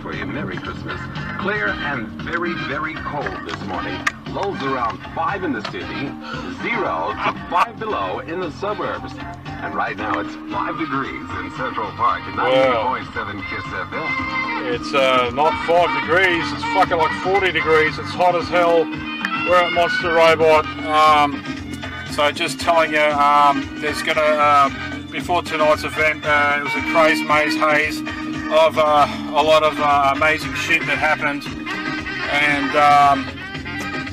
for you Merry Christmas. Clear and very, very cold this morning. Lows around 5 in the city, 0 to 5 below in the suburbs. And right now it's 5 degrees in Central Park at 98.7 Kiss FM. It's not 5 degrees, it's fucking like 40 degrees. It's hot as hell. We're at Monster Robot. So just telling you, there's gonna, before tonight's event, it was a crazy maze haze of a lot of amazing shit that happened. And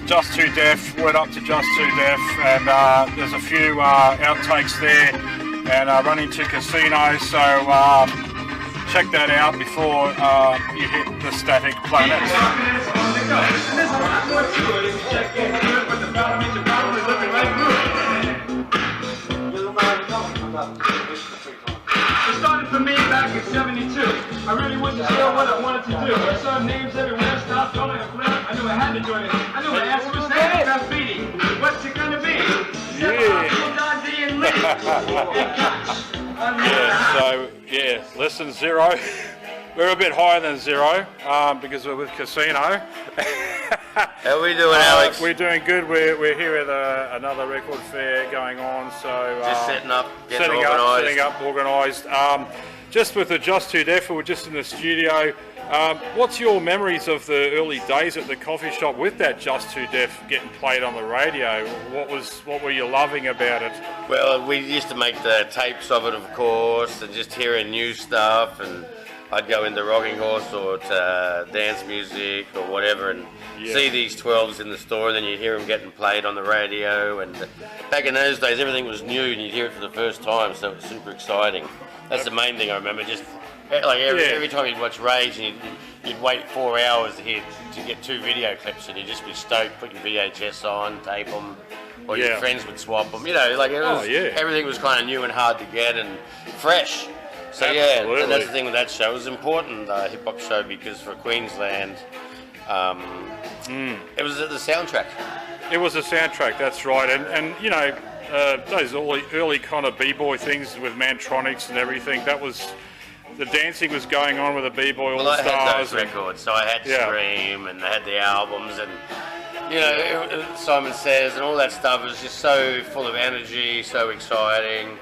Just Too Deaf, went up to Just Too Deaf, and there's a few outtakes there, and running to casinos, so check that out before you hit the Static Planet. It started for me back in '72. I really wasn't sure what I wanted to do. I saw names everywhere, stopped calling a flip. I knew I had to join it. I knew my answer was graffiti. What's it gonna be? Yeah, less than 0. We're a bit higher than 0 because we're with Casino. How are we doing, Alex? We're doing good. We're here with another record fair going on. So just setting up, organised. Just with the Just Too Deaf, we're just in the studio. What's your memories of the early days at the coffee shop with that Just Too Deaf getting played on the radio? What were you loving about it? Well, we used to make the tapes of it, of course, and just hearing new stuff. And I'd go into Rocking Horse or to dance music or whatever, and see these 12s in the store, and then you'd hear them getting played on the radio. And back in those days, everything was new, and you'd hear it for the first time, so it was super exciting. That's the main thing I remember. Just like every time you'd watch Rage, and you'd wait 4 hours to get 2 video clips, and you'd just be stoked, put your VHS on, tape them, or your friends would swap them. You know, like it was, everything was kind of new and hard to get and fresh. So and that's the thing with that show. It was important, hip hop show, because for Queensland, it was the soundtrack. It was a soundtrack, that's right, and you know, those early kind of b-boy things with Mantronics and everything. That was the dancing was going on with the b-boy all stars. I had those records, so I had Scream, and I had the albums, and you know, Simon Says and all that stuff. It was just so full of energy, so exciting.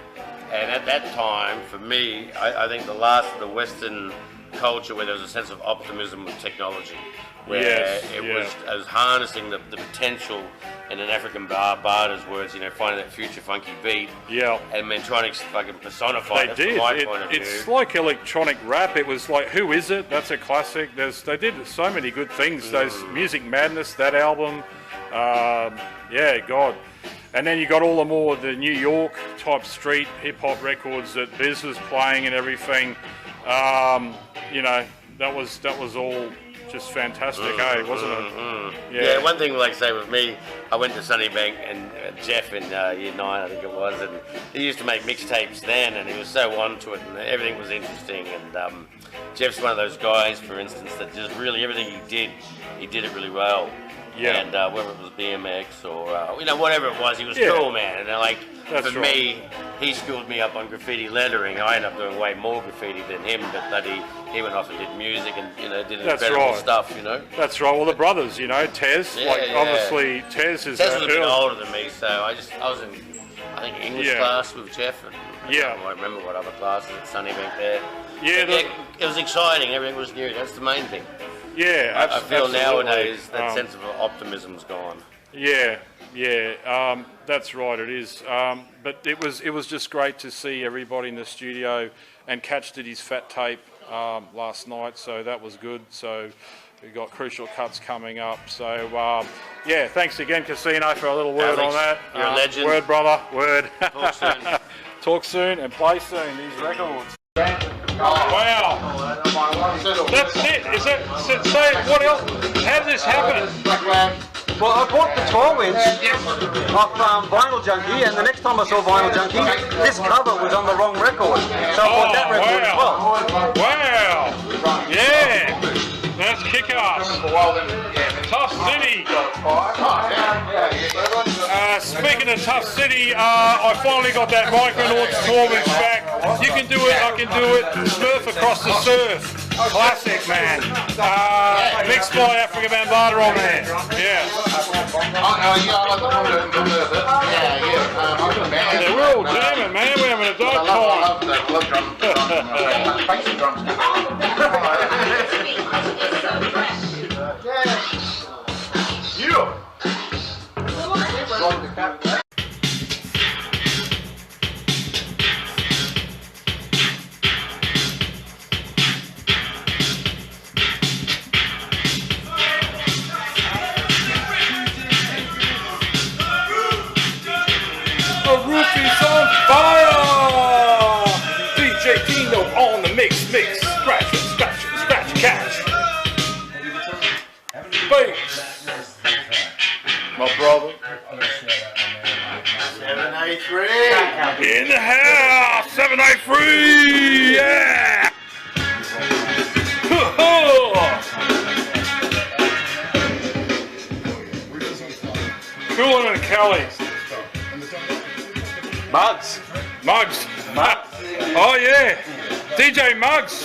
And at that time, for me, I think the last of the Western culture where there was a sense of optimism with technology, where it was harnessing the potential, in an African barber's words, you know, finding that future funky beat. Yeah. And Mantronics fucking personified it from my point of view. It's like electronic rap. It was like, Who Is It? That's a classic. They did so many good things. Those Music Madness, that album. God. And then you got all the New York type street hip hop records that Biz was playing and everything. You know, that was all just fantastic, wasn't it? Yeah, one thing, like say with me, I went to Sunnybank and Geof in year 9, I think it was, and he used to make mixtapes then, and he was so onto it, and everything was interesting. And Geof's one of those guys, for instance, that just really everything he did it really well. Yeah. And whether it was BMX or you know, whatever it was, he was cool, man. And like for me, he schooled me up on graffiti lettering. I ended up doing way more graffiti than him, but he went off and did music and, you know, did incredible stuff, you know. That's right. Well, the brothers, you know, Tez, obviously Tez is a bit older than me, so I was in English class with Geof, and I don't remember what other classes at Sunnybank there. It was exciting. Everything was new. That's the main thing. Yeah, I feel nowadays that sense of optimism's gone. That's right. It is. But it was just great to see everybody in the studio, and Catch did his fat tape last night, so that was good. So we've got Crucial Cuts coming up. So thanks again, Casino, for a little word Alex, on that. You're a legend. Word, brother. Word. Talk soon. Talk soon and play soon. These records. Wow. That's it. Is that, say, what else? How did this happen? Well, I bought the 12-inch off Vinyl Junkie, and the next time I saw Vinyl Junkie, this cover was on the wrong record. So I bought that record as well. Wow. Yeah. That's kick-ass. Tough City. Speaking of Tough City, I finally got that Micronauts 12-inch back. You can do it, I can do it. Smurf across the surf. Classic. man. Mixed by African Bambaataa on there. Yeah. Yeah, we're all jamming, man. We're having a dope time. The roof is on fire! DJ Deano on the mix, scratch, catch. Bass. My brother. 783. In the house, 783, yeah! Cooling and Kelly. Muggs. Oh yeah, DJ Muggs.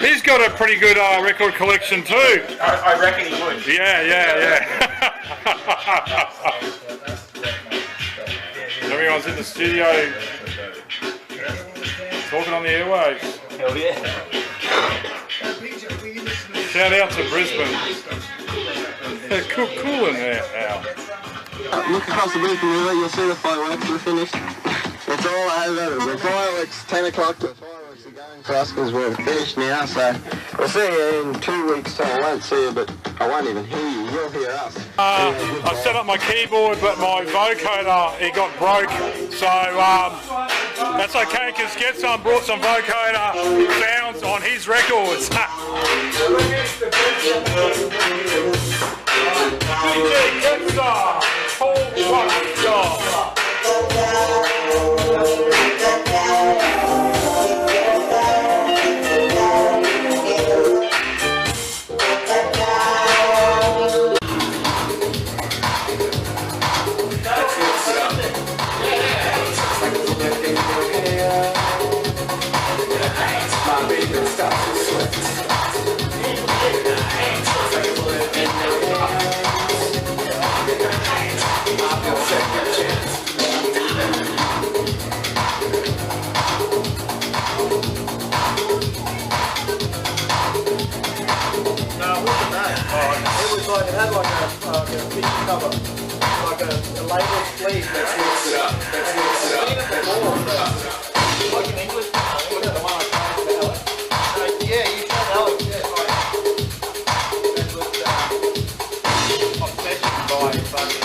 He's got a pretty good record collection too. I reckon he would. Yeah. Everyone's in the studio talking on the airwaves. Hell yeah. Shout out to Brisbane. Cool in there, Al. Look across the bridge from the you'll see the fireworks are finished. It's all over. The fireworks, 10 o'clock, the fireworks are going for us because we're finished now. So we'll see you in 2 weeks' time. I won't see you, but I won't even hear you. You'll hear us. I set up my keyboard, but my vocoder, it got broke. So that's okay because Getsome brought some vocoder sounds on his records. DJ Getsome, whole fucking job. It had like a feature cover, like a label sleeve that lifts it up. Like an English one, the one I tried to Alex. Yeah, you tried Alex, yeah. That was obsession by fucking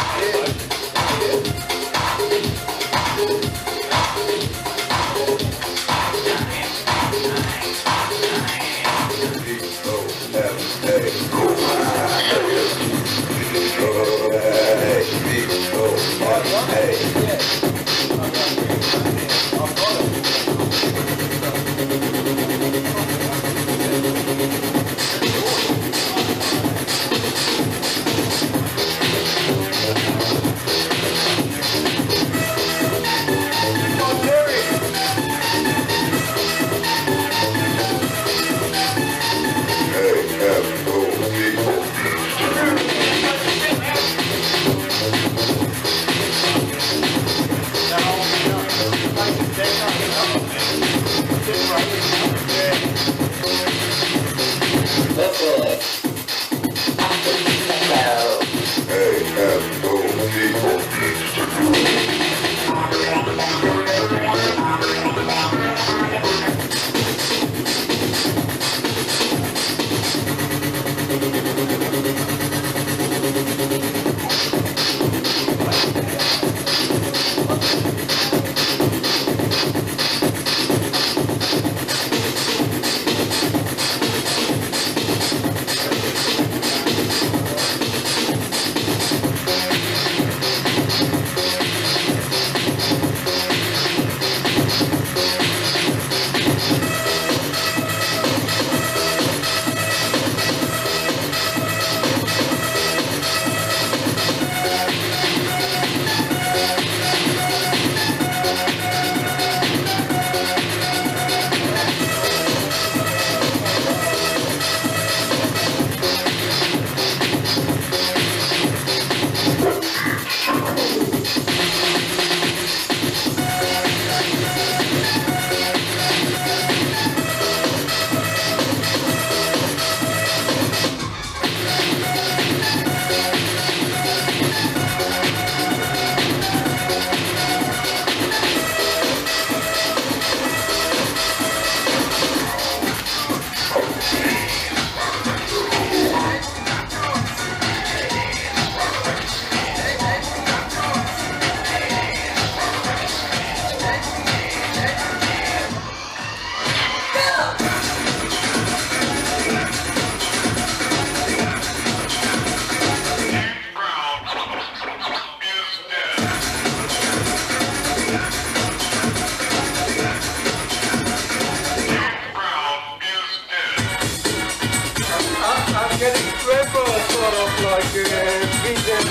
getting Trevor sort of like vision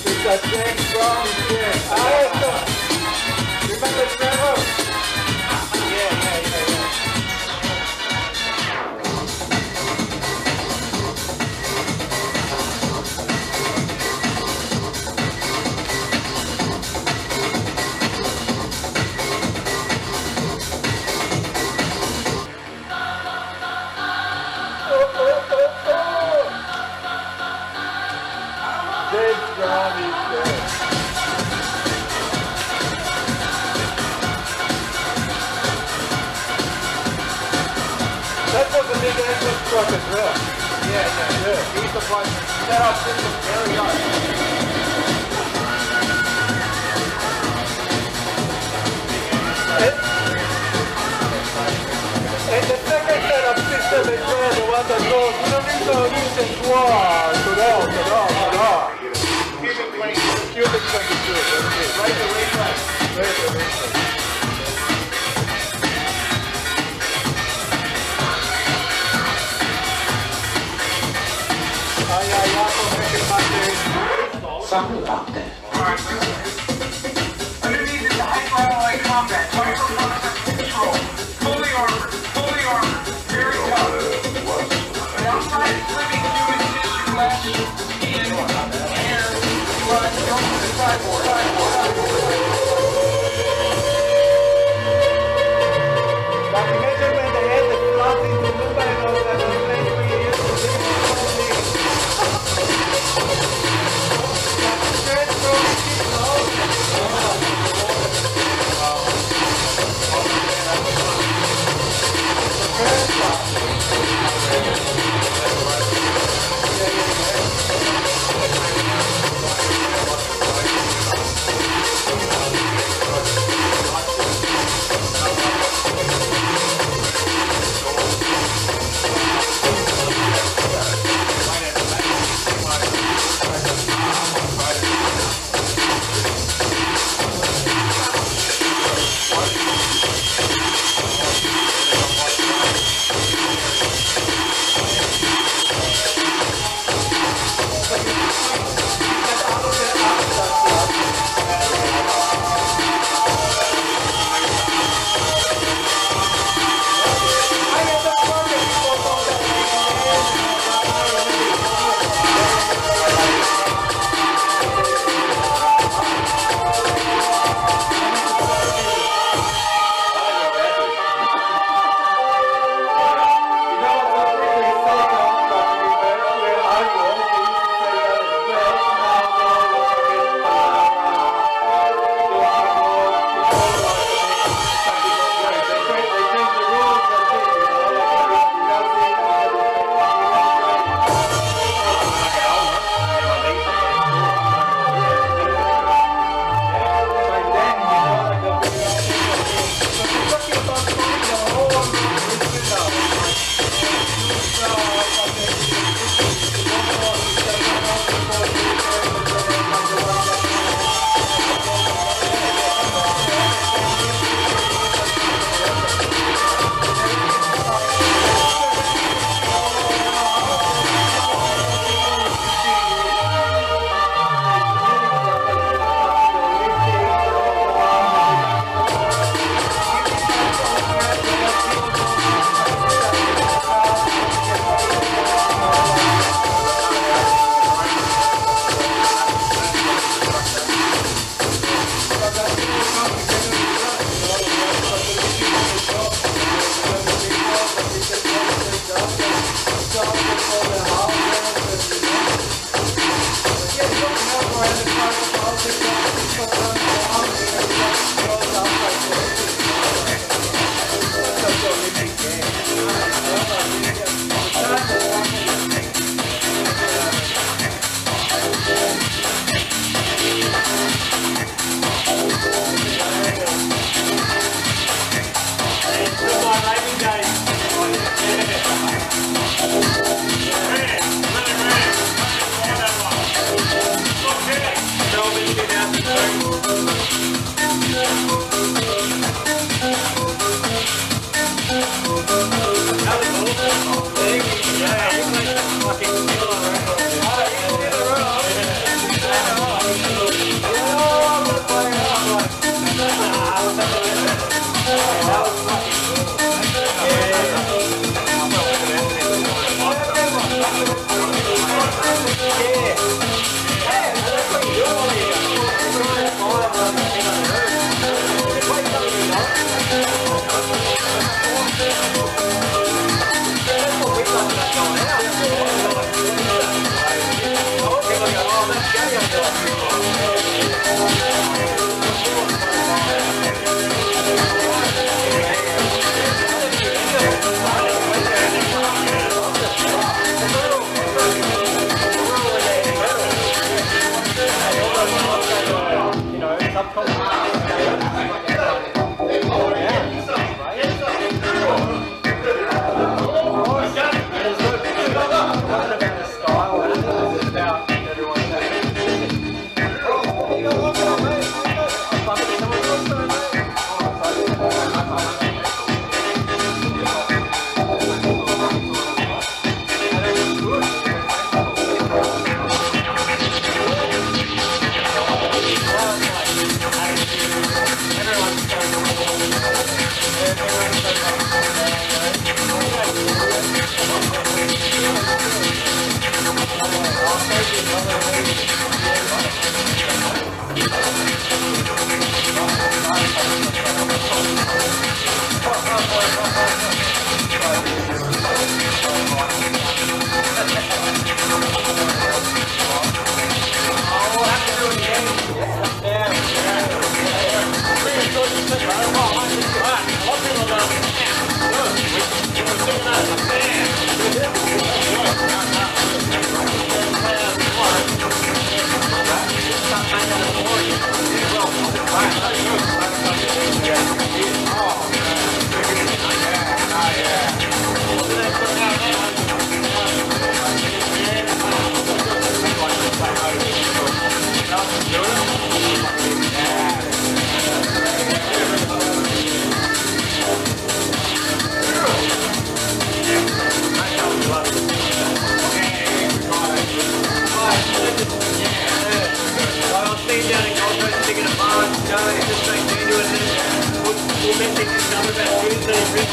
with that James Brown shit. Remember Trevor? Yeah. That was a big engine truck as well. Yeah. He's the one set up system very hard. And the second setup system is well the one that goes cubic 22, right the racetrack. Something about that. Alright, underneath is the hyper-alloy combat. Control. Fully armored. Very tough. And outside is living human tissue, flesh, skin, hair, blood, don't use the cyborg. But imagine when they had the slots in the Dubai and all that, those things we used to do.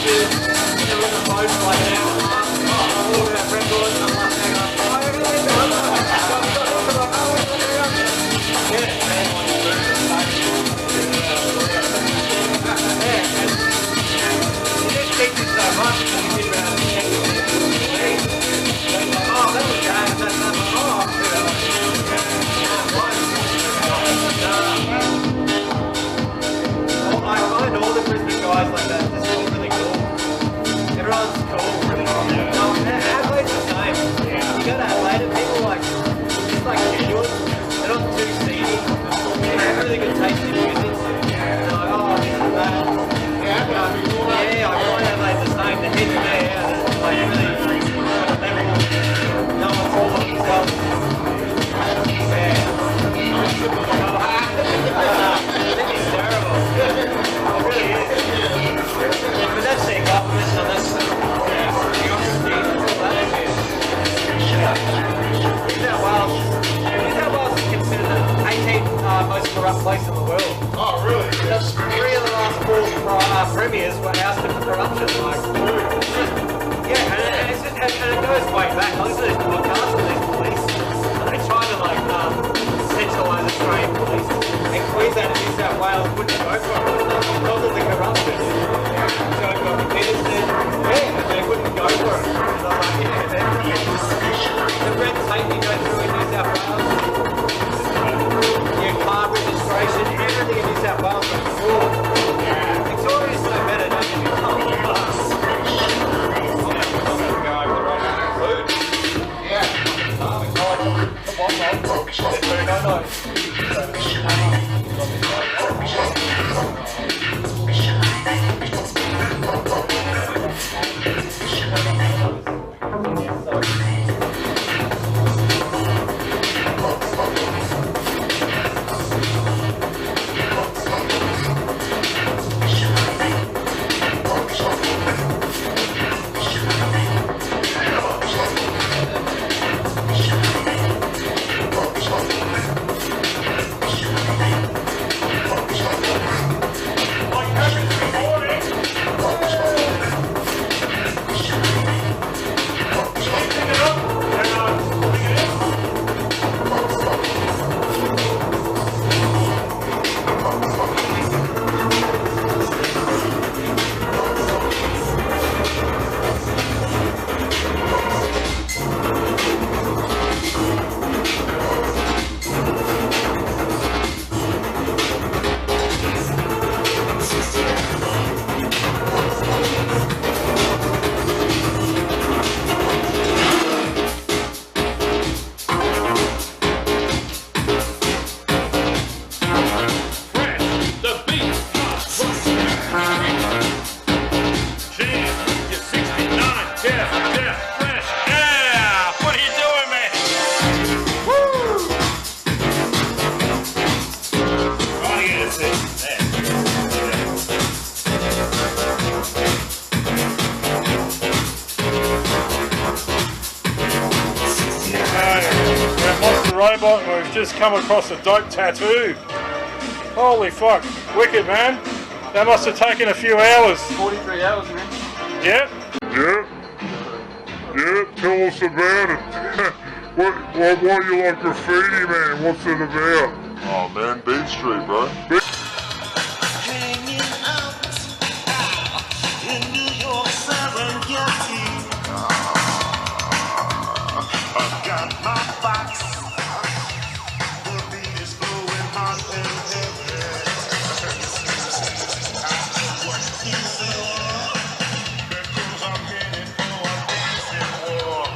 pictures, you know, in the boat for like an hour and a half. Oh, all about records, and I'm like, hang on, oh, everything's done. So I'm like, oh, what's going on? Yeah, man, yeah, and you just keep it so much, and you sit around and check it. So it's like, oh, that was game, that's nothing, oh, I find all the Brisbane guys like that just all really cool. Everyone's cool, really cool. No, Adelaide's the same. You go to Adelaide and people like, just like genuine. They're not too seedy. They have really good taste in music. They're like, oh, this is that. Yeah, I find Adelaide the same. The heads there, they're like really kind of level. No one's all of themselves. It's terrible. It really is. But that's their government, so that's bureaucracy and all that shit. New South Wales is considered the 18th most corrupt place in the world. Oh, really? That's 3 of the last 4 premiers were ousted for corruption. Like, yeah, and it goes way back. I listen to this podcast with these police, and they try to like centralise Australian police. And Queensland and New South Wales wouldn't go for it because of the corruption. So it got committed to, yeah, and they wouldn't go for it. And I'm like, yeah, the red tape you go through in New South Wales, your car registration, everything in New South Wales is fraud. Victoria's no better, don't get me wrong. I'm going to go over the road and food. Yeah. Come on, man. Robot, we've just come across a dope tattoo. Holy fuck, wicked, man. That must have taken a few hours. 43 hours, man. Yeah? Yeah, tell us about it. Why you like graffiti, man? What's it about? Oh man, Beat Street, bro. Hanging out in New York, Serengeti. I've got my box. The beat is blowing hot and heavy. What is it? Because I'm headed for a dancing war.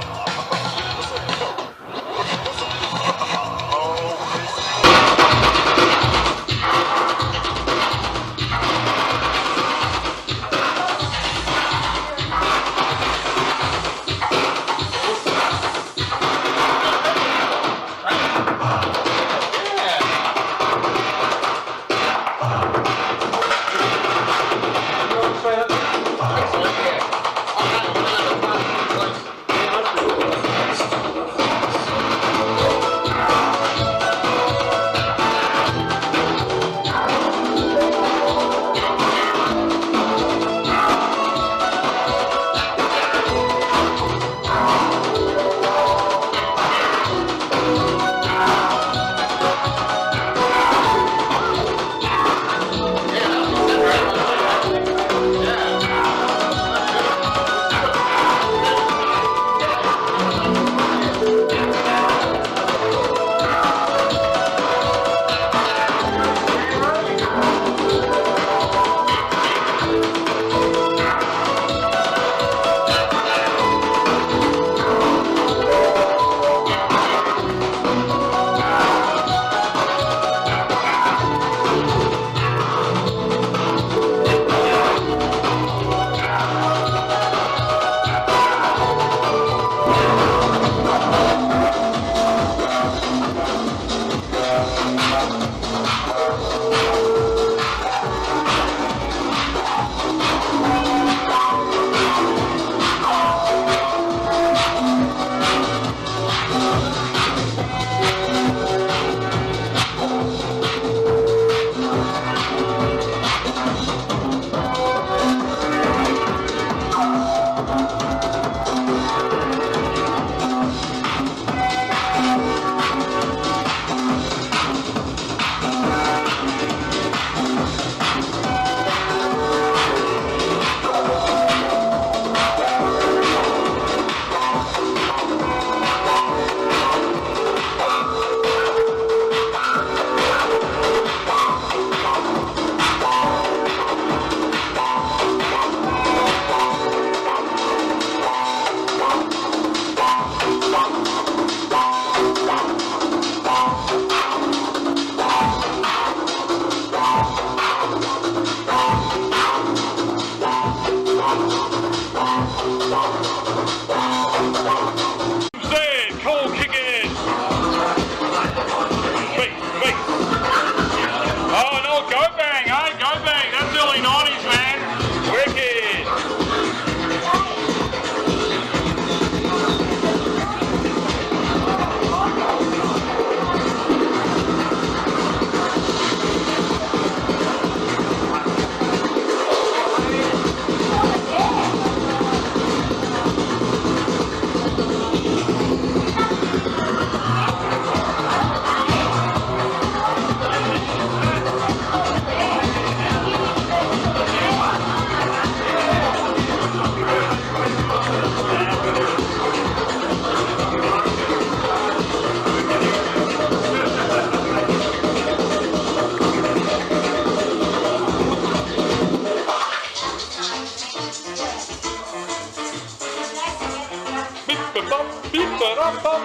Beep-da-dum-bum.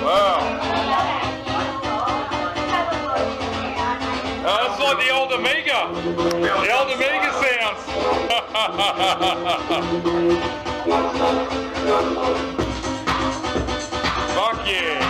Wow. That's like the old Amiga. The old Amiga sounds. Fuck yeah.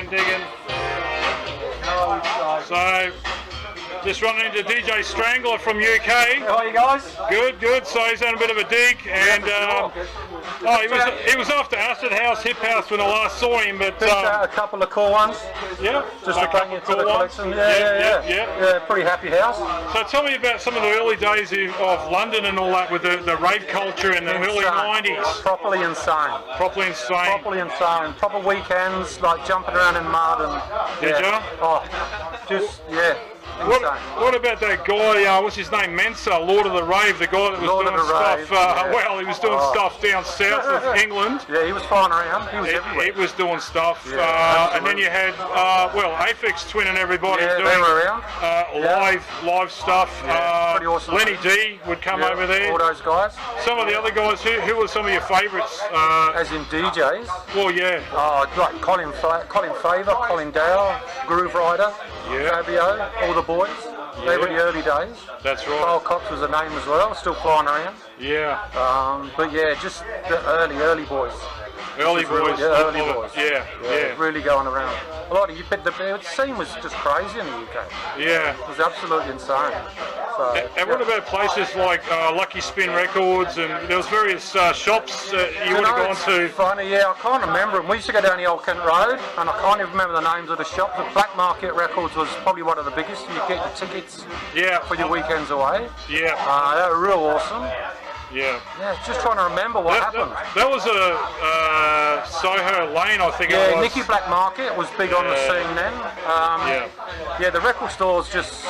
Digging. So, just running into DJ Strangler from UK. How are you guys? Good. So he's had a bit of a dig, and he was after Acid House, Hip House when I last saw him, but a couple of cool ones. Yeah, just to bring it to the collection. Yeah, pretty happy house. So tell me about some of the early days of London and all that with the rave culture in the early 90s. Properly insane. Properly insane. Proper weekends, like jumping around in mud and. Did you? Oh, just What about that guy, what's his name, Mensa, Lord of the Rave, the guy that was doing stuff, well, he was doing stuff down south of England. Yeah, he was flying around, he was everywhere. He was doing stuff, and then you had, Aphex Twin and everybody doing they were around. live stuff. Pretty awesome. Lenny D would come over there. All those guys. Some of the other guys, who were some of your favourites? As in DJs? Well, yeah. Like Colin Favor, Colin Dow, Groove Rider, Fabio, all the boys. They were the early days. That's right. Kyle Cox was a name as well, still flying around. Yeah. But yeah, just the early boys. Early boys. Early boys. Yeah. Really going around. A lot of the scene was just crazy in the UK. Yeah. It was absolutely insane. So, and what about places like Lucky Spin Records, and there was various shops that you would have gone to? Funny, I can't remember them. We used to go down the Old Kent Road, and I can't even remember the names of the shops. The Black Market Records was probably one of the biggest. You get your tickets for your weekends away. Yeah. They were real awesome. Yeah. Just trying to remember what happened. That was a Soho Lane, I think it was. Yeah, Nicky Black Market was big on the scene then. Yeah, the record stores just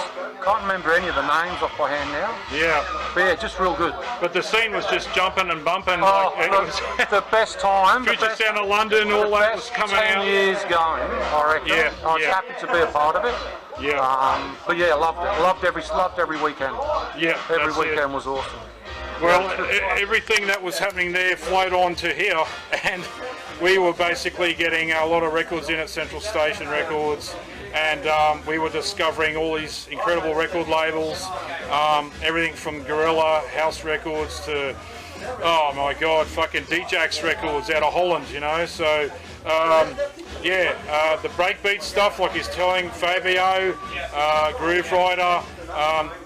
can't remember any of the names off by hand now. Yeah. But yeah, just real good. But the scene was just jumping and bumping. Oh, it was the best time. Future Sound of London, all that was coming 10 out. years going, I reckon. Yeah. I was happy to be a part of it. Yeah. But yeah, loved it. Loved every weekend. Yeah. Every weekend was awesome. Well, everything that was happening there flowed on to here, and we were basically getting a lot of records in at Central Station Records, and we were discovering all these incredible record labels, everything from Guerrilla House Records to oh my God, fucking D-Jax records out of Holland, you know. So the breakbeat stuff, like he's telling Fabio, Groove Rider,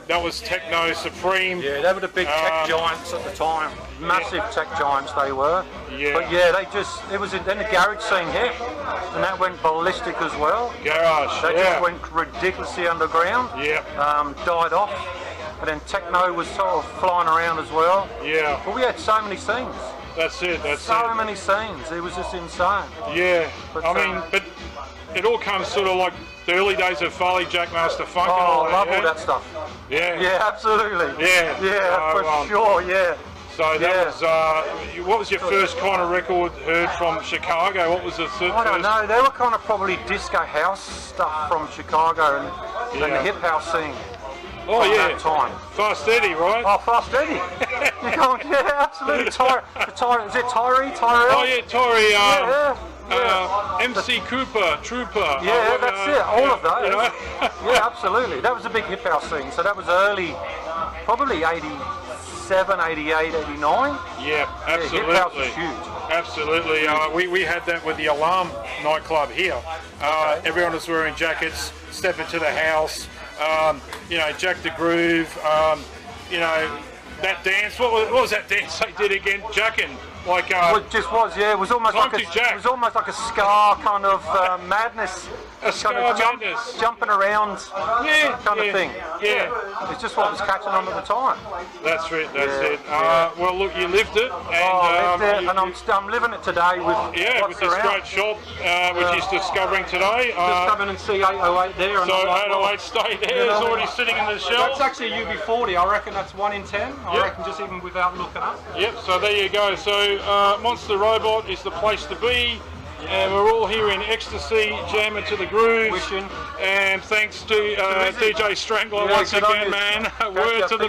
that was techno supreme. Yeah, they were the big tech giants at the time. Massive tech giants they were. Yeah. But yeah, it was then the garage scene hit, and that went ballistic as well. Garage, That just went ridiculously underground. Yeah. Died off, and then techno was sort of flying around as well. Yeah. But we had so many scenes. That's it. So many scenes. It was just insane. Yeah. But, but it all comes sort of like the early days of Farley Jackmaster Funk and all I that. love all that stuff. Yeah. Yeah, absolutely. Yeah. Yeah, for sure. Yeah. So that was, what was your first kind of record heard from Chicago? What was the first? I don't know. They were kind of probably disco house stuff from Chicago and the hip house scene. Oh yeah. That time. Fast Eddie, right? Oh, Fast Eddie. You're going, yeah, absolutely. Is it Tyree? Oh yeah, Tyree. Yeah. MC Cooper, Trooper. Yeah, that's it. All of those. You know? Yeah, absolutely. That was a big hip house scene. So that was early, probably 87, 88, 89. Yeah, absolutely. Yeah, hip house was huge. Absolutely. We had that with the Alarm nightclub here. Everyone was wearing jackets, step into the house, Jack the Groove, that dance. What was that dance they did again? Jackin'. Like it just was, yeah. It was almost like a ska kind of madness. A ska madness. Jumping around kind of thing. Yeah. It's just what was catching on at the time. That's it. Well, look, you lived it. And, I lived it, and I'm living it today with with this great shop, which he's discovering today. Just come in and see 808 there. And so 808 stay there. It's already sitting in the shelf. That's actually a UB40. I reckon that's 1 in 10. I reckon just even without looking up. Yep. So there you go. So Monster Robot is the place to be. And we're all here in ecstasy, jamming to the grooves. Wishing. And thanks to DJ Strangler once again, man. Word to the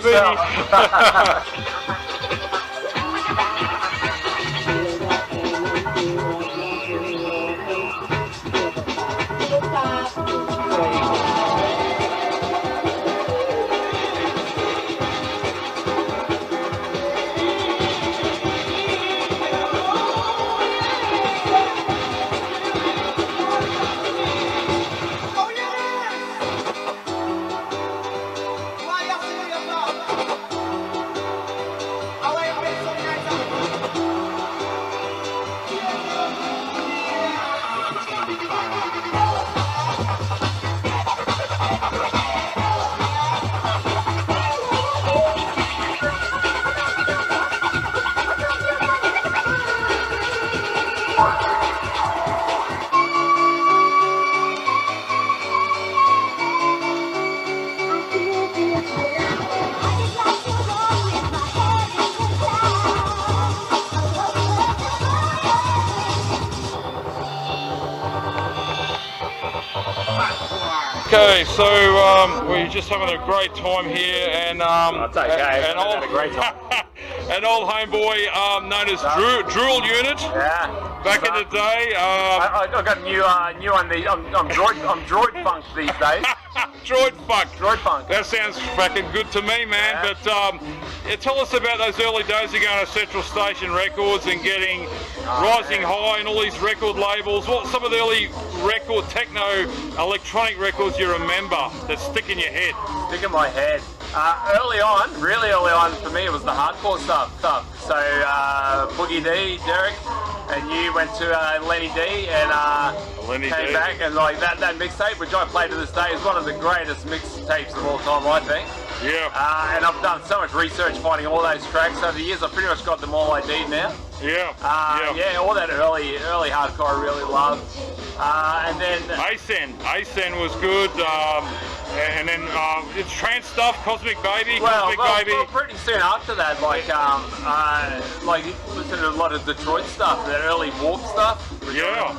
Okay, so we're just having a great time here, and an old homeboy known as Drool Unit. Yeah. Back in the day. I got new on the. I'm droid funk these days. Droid funk. Droid funk. That sounds fucking good to me, man. Yeah. But tell us about those early days of going to Central Station Records and getting Rising High and all these record labels. What some of the early record techno electronic records you remember that stick in your head? Stick in my head. Really early on for me, it was the hardcore stuff. So Boogie D, Derek, and you went to Lenny D and came back, and like that mixtape, which I play to this day, is one of the greatest mixtapes of all time, I think. Yeah. And I've done so much research finding all those tracks over the years. I've pretty much got them all ID'd now. Yeah. Yeah, all that early hardcore I really loved. And then Acen was good. And then it's trance stuff, Cosmic Baby, well, Baby. Pretty soon after that, like listen to a lot of Detroit stuff, that early Warp stuff. Yeah.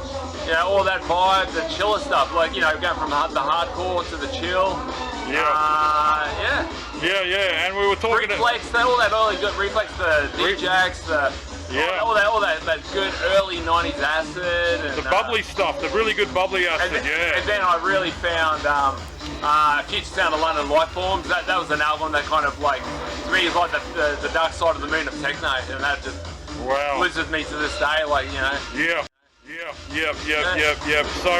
Yeah, all that vibe, the chiller stuff, like going from the hardcore to the chill. Yeah. Yeah, and we were talking Reflex, all that early good Reflex, the D-Jacks, all that good early 90s acid. And, the bubbly stuff, the really good bubbly acid, And then I really found Future Sound of London Lifeforms. That was an album that kind of like to me is like the dark side of the moon of techno, and that just blizzards me to this day, like, you know. Yeah. So,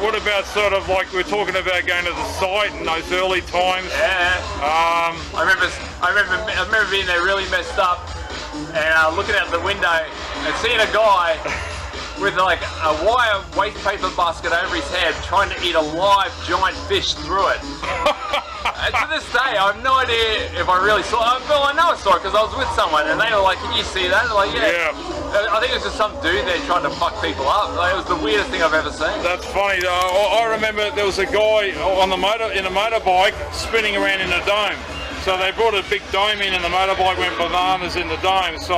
what about sort of like we're talking about going to the site in those early times? Yeah. I remember being there really messed up, and looking out the window and seeing a guy with like a wire waste paper basket over his head, trying to eat a live giant fish through it. And to this day, I have no idea if I really saw it. Well, I know I saw it because I was with someone, and they were like, "Can you see that?" And like, yeah. I think it was just some dude there trying to fuck people up. Like, it was the weirdest thing I've ever seen. That's funny. I remember there was a guy on in a motorbike spinning around in a dome. So they brought a big dome in, and the motorbike went bananas in the dome. So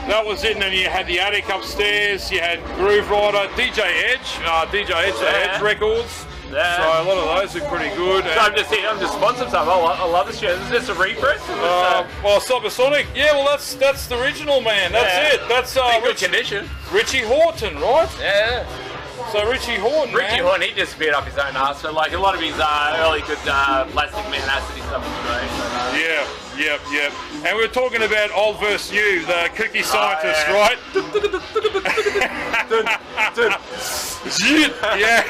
that was it, and then you had the attic upstairs, you had Groove Rider, DJ Edge, the Edge Records. Yeah. So a lot of those are pretty good. So I'm just sponsored some. I love this shit. Is this a repress? Well, Supersonic. Yeah, well that's the original, man. That's it. That's good condition. Richie Horton, right? Yeah. So Richie Horton, Horton, he just speared up his own ass. So like a lot of his early good Plastic Man Acid stuff was great. Yep. And we're talking about old versus new, the cookie scientist, right? Yeah.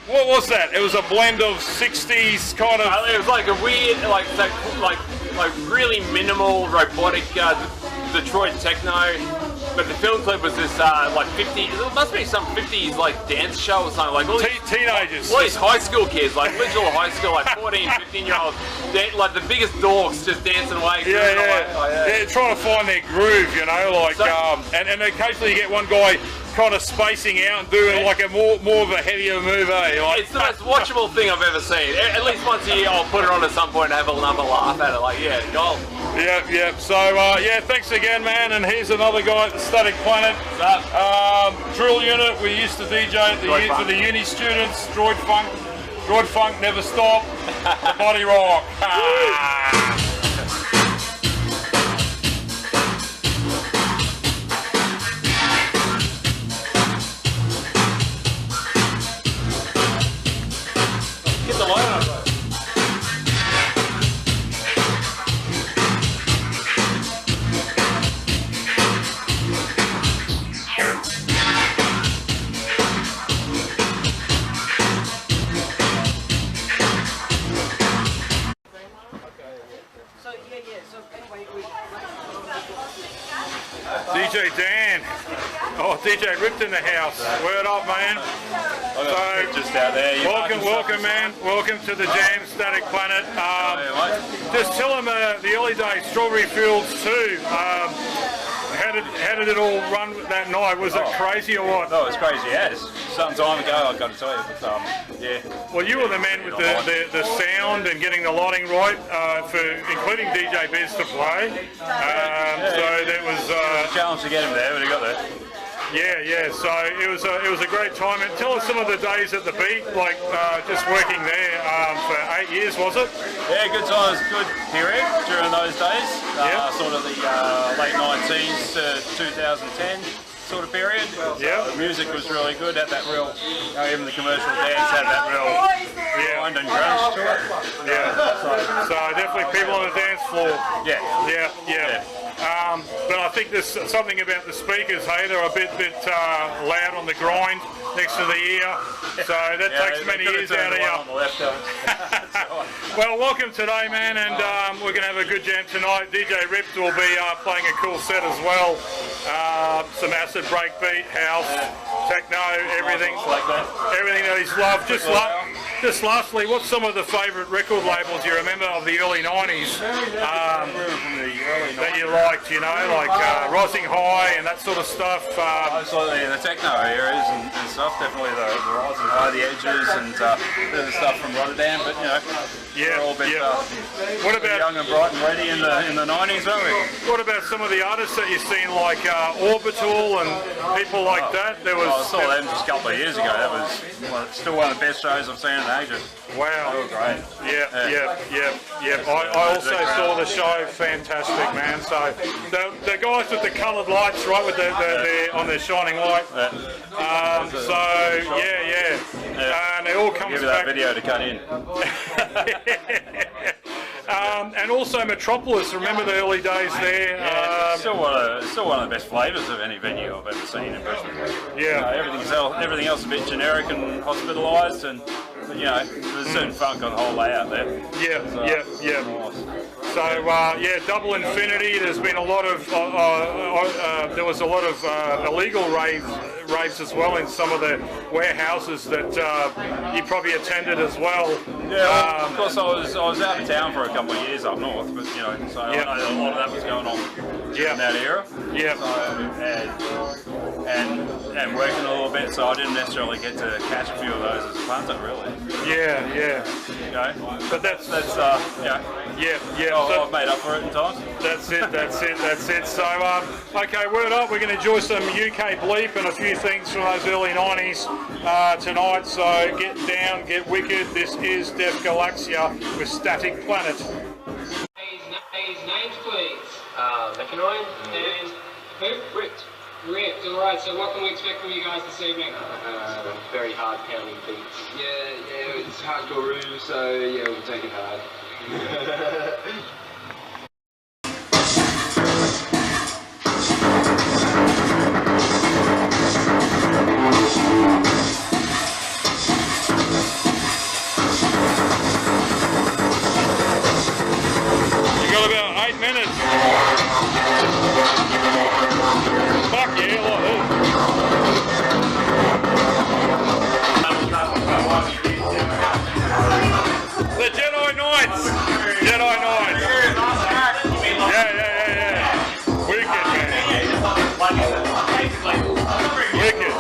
What was that? It was a blend of 60s kind of. It was like a weird, like really minimal robotic Detroit techno. But the film clip was this like 50s. It must be some 50s like dance show or something. Like all these teenagers. All these high school kids, like literal high school, like 14, 15-year-olds, like the biggest dorks, just dancing away. Yeah, trying to find their groove, you know, like and occasionally you get one guy kind of spacing out and doing like a more of a heavier move, eh? Like, it's the most watchable thing I've ever seen. At least once a year I'll put it on at some point and have another laugh at it, like, yeah, gold. Yep. So, thanks again, man. And here's another guy at the Static Planet. Drill unit, we used to DJ for the uni students. Droid Funk, never stop. The body rock. Get the light on, bro. DJ Dan. Oh, DJ Ript in the house. Word up, man. So, just out there. Welcome, man. Welcome to the Jam Static Planet. Just tell them the early days, Strawberry Fields 2. How did it all run that night? Was it crazy or what? Oh, it was crazy, yeah. Some time ago, I've got to tell you. But, yeah. Well, you were the man with the sound and getting the lighting right, for including DJ Biz to play. So there was a challenge to get him there, but he got there. Yeah. So it was a great time. And tell us some of the days at the beat, like just working there for 8 years, was it? Yeah, good times, good period during those days. Sort of the late 90s to 2010 sort of period. Yeah. The music was really good. Had that real, even the commercial dance had that real grind and grunge to it. Yeah. So definitely people on the dance floor. Yeah. But I think there's something about the speakers, hey, they're a bit loud on the grind next to the ear, so that takes many years out of you. Well, welcome today, man, and we're going to have a good jam tonight. DJ Ript will be playing a cool set as well. Some acid breakbeat, house, techno, everything that he's loved. Just lastly, what's some of the favourite record labels you remember of the early 90s that you liked, you know, like Rising High and that sort of stuff? Absolutely, the techno areas and stuff, definitely the Rising High, the Edges, and the stuff from Rotterdam, but you know, we're all a bit what about young and bright and ready in the 90s, aren't we? What about some of the artists that you've seen, like Orbital and people like that? I saw them just a couple of years ago. That was still one of the best shows I've seen in ages. Wow. They were great. Yeah. I also saw the show. Fantastic, man. So the guys with the coloured lights, right, with the on their shining light. And it all comes back. Give you that video to cut in. And also Metropolis. Remember the early days there? Yeah, still one of the best flavours of any venue I've ever seen in Brisbane. Yeah. Everything else is a bit generic and hospitalised, and you know, there's a certain funk on the whole layout there. Yeah, so, yeah. So yeah, Double Infinity. There's been a lot of there was a lot of illegal raves as well in some of the warehouses that you probably attended as well. Yeah, of course I was out of town for a couple of years up north, but you know, so I know a lot of that was going on in that era. Yeah. So, and working a little bit, so I didn't necessarily get to catch a few of those as a punter, really. Yeah. You know, but that's yeah. I've made up for it in times. That's it. So, okay, word up. We're going to enjoy some UK bleep and a few things from those early 90s tonight. So get down, get wicked. This is Def Galaxia with Static Planet. Names, please. Errinon and Ript. Ript. All right. So what can we expect from you guys this evening? Very hard pounding beats. Yeah, it's hardcore room, so yeah, we'll take it hard. You got about 8 minutes. Fuck yeah, like this. The Jedi Knights! Jedi Knights! Yeah. Wicked, man. Wicked.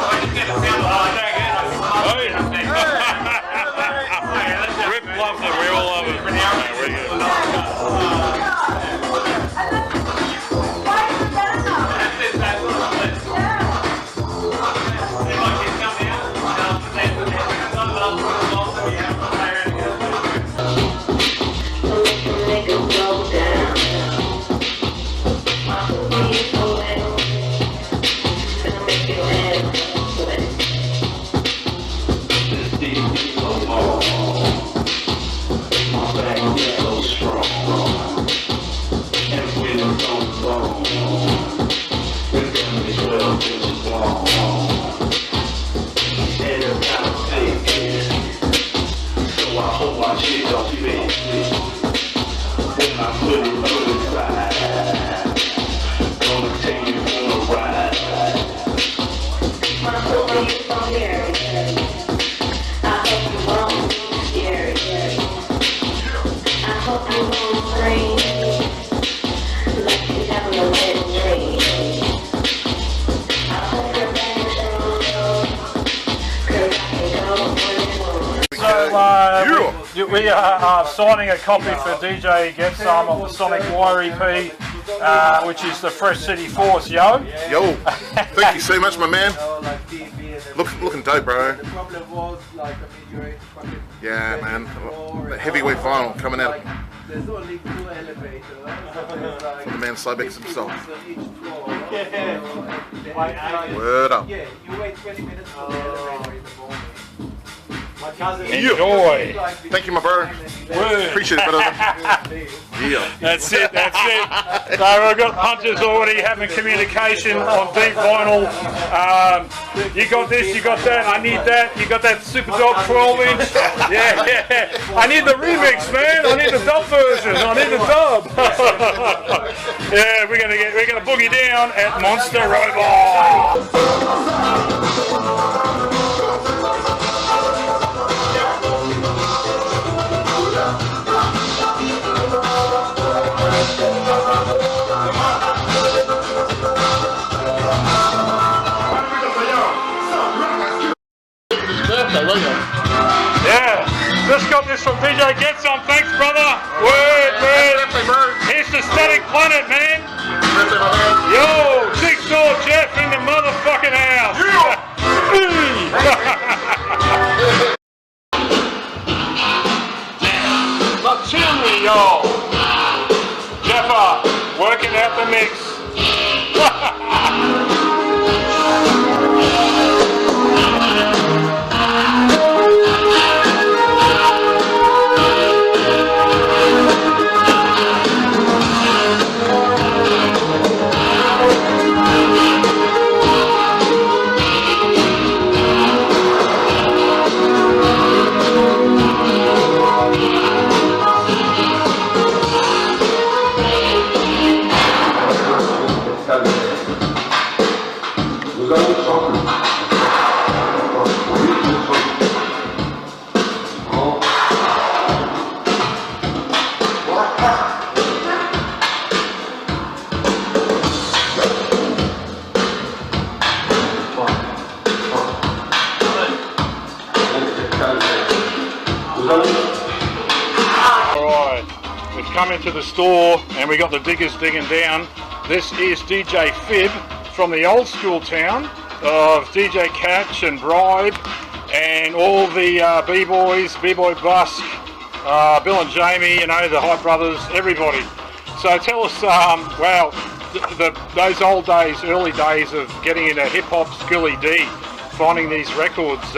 Rip loves it, we all love it. Wicked. We are signing a copy for DJ Getsome of the Sonic Wire EP, which is the Fresh City Force, yo. Yo, thank you so much, my man. Looking dope, bro. Yeah, man. The heavyweight vinyl coming out from the man Cybex himself. Word up. Enjoy. Thank you, my bro. Appreciate it, brother. Yeah. That's it. So we've got punters already having communication on deep vinyl. You got this, you got that, I need that. You got that super dope 12-inch. Yeah. I need the remix, man. I need the dub version. I need the dub. Yeah, we're gonna boogie down at Monster Robot. Yeah, just got this from DJ Getsome. Thanks, brother. Word. Here's the Static Planet, man. Yo, Jigsaw Jeff in the motherfucking house. Not chilly, yo. Jeffa, working out the mix. come into the store and we got the diggers digging down. This is DJ Fib from the old school town of DJ Catch and Bribe and all the B-boys, B-boy Busk, Bill and Jamie, you know, the Hype Brothers, everybody. So tell us, wow, those old days, early days of getting into hip-hop, Schooly D, finding these records,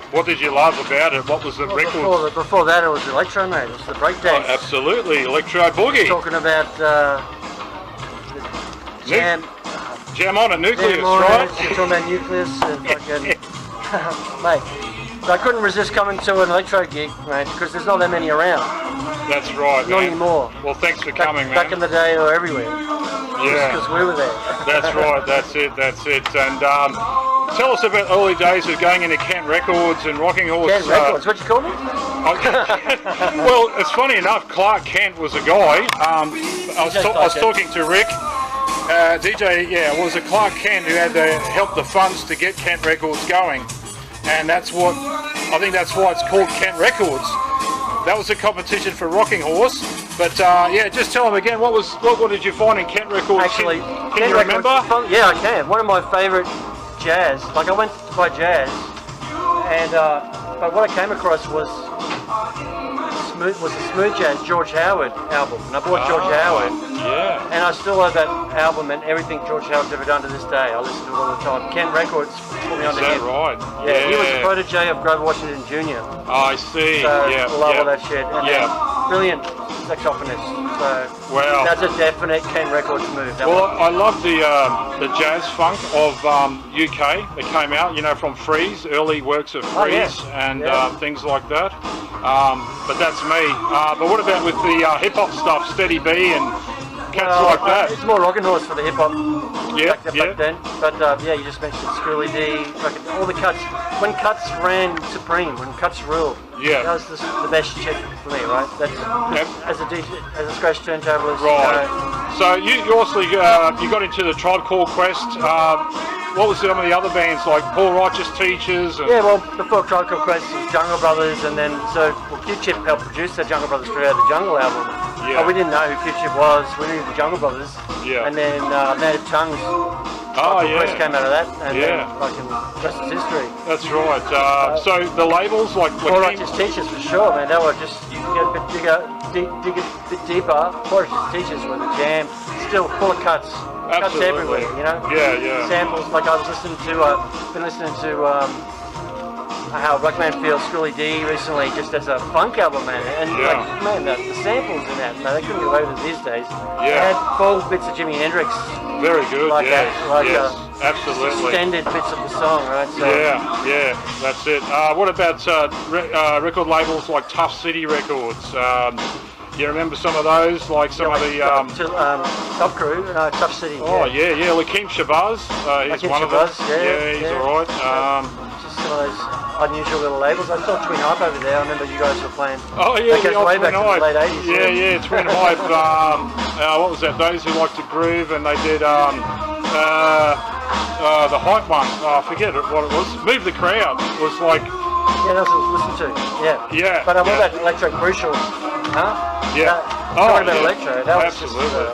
what did you love about it? What was the record? Before that it was electro, mate. It was the breakdance. Oh, absolutely, electro boogie. Talking about jam. Jam on it, Nucleus, jam on right? It. You're talking about Nucleus and fucking... mate, so I couldn't resist coming to an electro gig, mate, because there's not that many around. That's right, Not man. anymore. Well, thanks for coming, man. Back in the day, they were everywhere. Yeah. Just because we were there. That's right, that's it. And tell us about early days of going into Kent Records and Rocking Horse. Kent Records, what'd you call me? Well, it's funny enough, Clark Kent was a guy. I was talking to Rick. Was it Clark Kent who had to help the funds to get Kent Records going? And I think that's why it's called Kent Records. That was a competition for Rocking Horse. But just tell them again, what did you find in Kent Records? Actually, can you remember? Yeah, I can. One of my favourite jazz. Like I went to buy jazz, and but what I came across was the Smooth Jazz George Howard album, and I bought George Howard. Yeah. And I still love that album and everything George Howard's ever done to this day. I listen to it all the time. Kent Records put me on the hit. Is that right? Yeah, he was a protege of Grover Washington Jr. I see. So I love all that shit. And brilliant saxophonist. So wow. That's a definite Kent Records move. I love the jazz funk of UK that came out, you know, from Freeze, early works of Freeze and things like that. But that's me. But what about with the hip hop stuff, Steady B and cats like that? It's more Rockin' Horse for the hip hop back then. But you just mentioned Schooly D, all the cuts. When cuts ran supreme, when cuts ruled, that was the best shit for me, right? That's as a DJ, as a scratch turntablist. Right. So you also you got into the Tribe Called Quest. What was some of the other bands like Paul Righteous Teachers? And Before Tribe Called Quest was Jungle Brothers, and then Q-Chip helped produce the Jungle Brothers Straight Outta the Jungle album. Yeah. We didn't know who Q-Chip was. We knew the Jungle Brothers. Yeah. And then Native Tongues. Quest came out of that, and then rest is history. That's right. So the labels like Paul Righteous Teachers for sure, man. They were just you can get a bit bigger, dig a bit deeper. Paul Righteous Teachers were the jam, still full of cuts. Cuts everywhere, you know? Yeah. Samples, like I was listening to, been listening to How Black Man Feels, Schooly D recently, just as a funk album, man. And the samples in that, man, they couldn't get away with it these days. They had full bits of Jimi Hendrix. Very good, absolutely. Extended bits of the song, right? So, that's it. What about record labels like Tough City Records? You remember some of those, like some of the... Top Crew, Tough City. Lakeem Shabazz, he's one of them. He's alright. Just some of those unusual little labels. I saw Twin Hype over there. I remember you guys were playing. Oh yeah, that goes way back to the late 80s. Yeah, Twin Hype. What was that? Those Who Like to Groove, and they did the Hype one. I forget what it was. Move the Crowd was like... Yeah, that's what I was listening to. Yeah. But what about Electro Crucial? Yeah. Talking about Electro, that was just the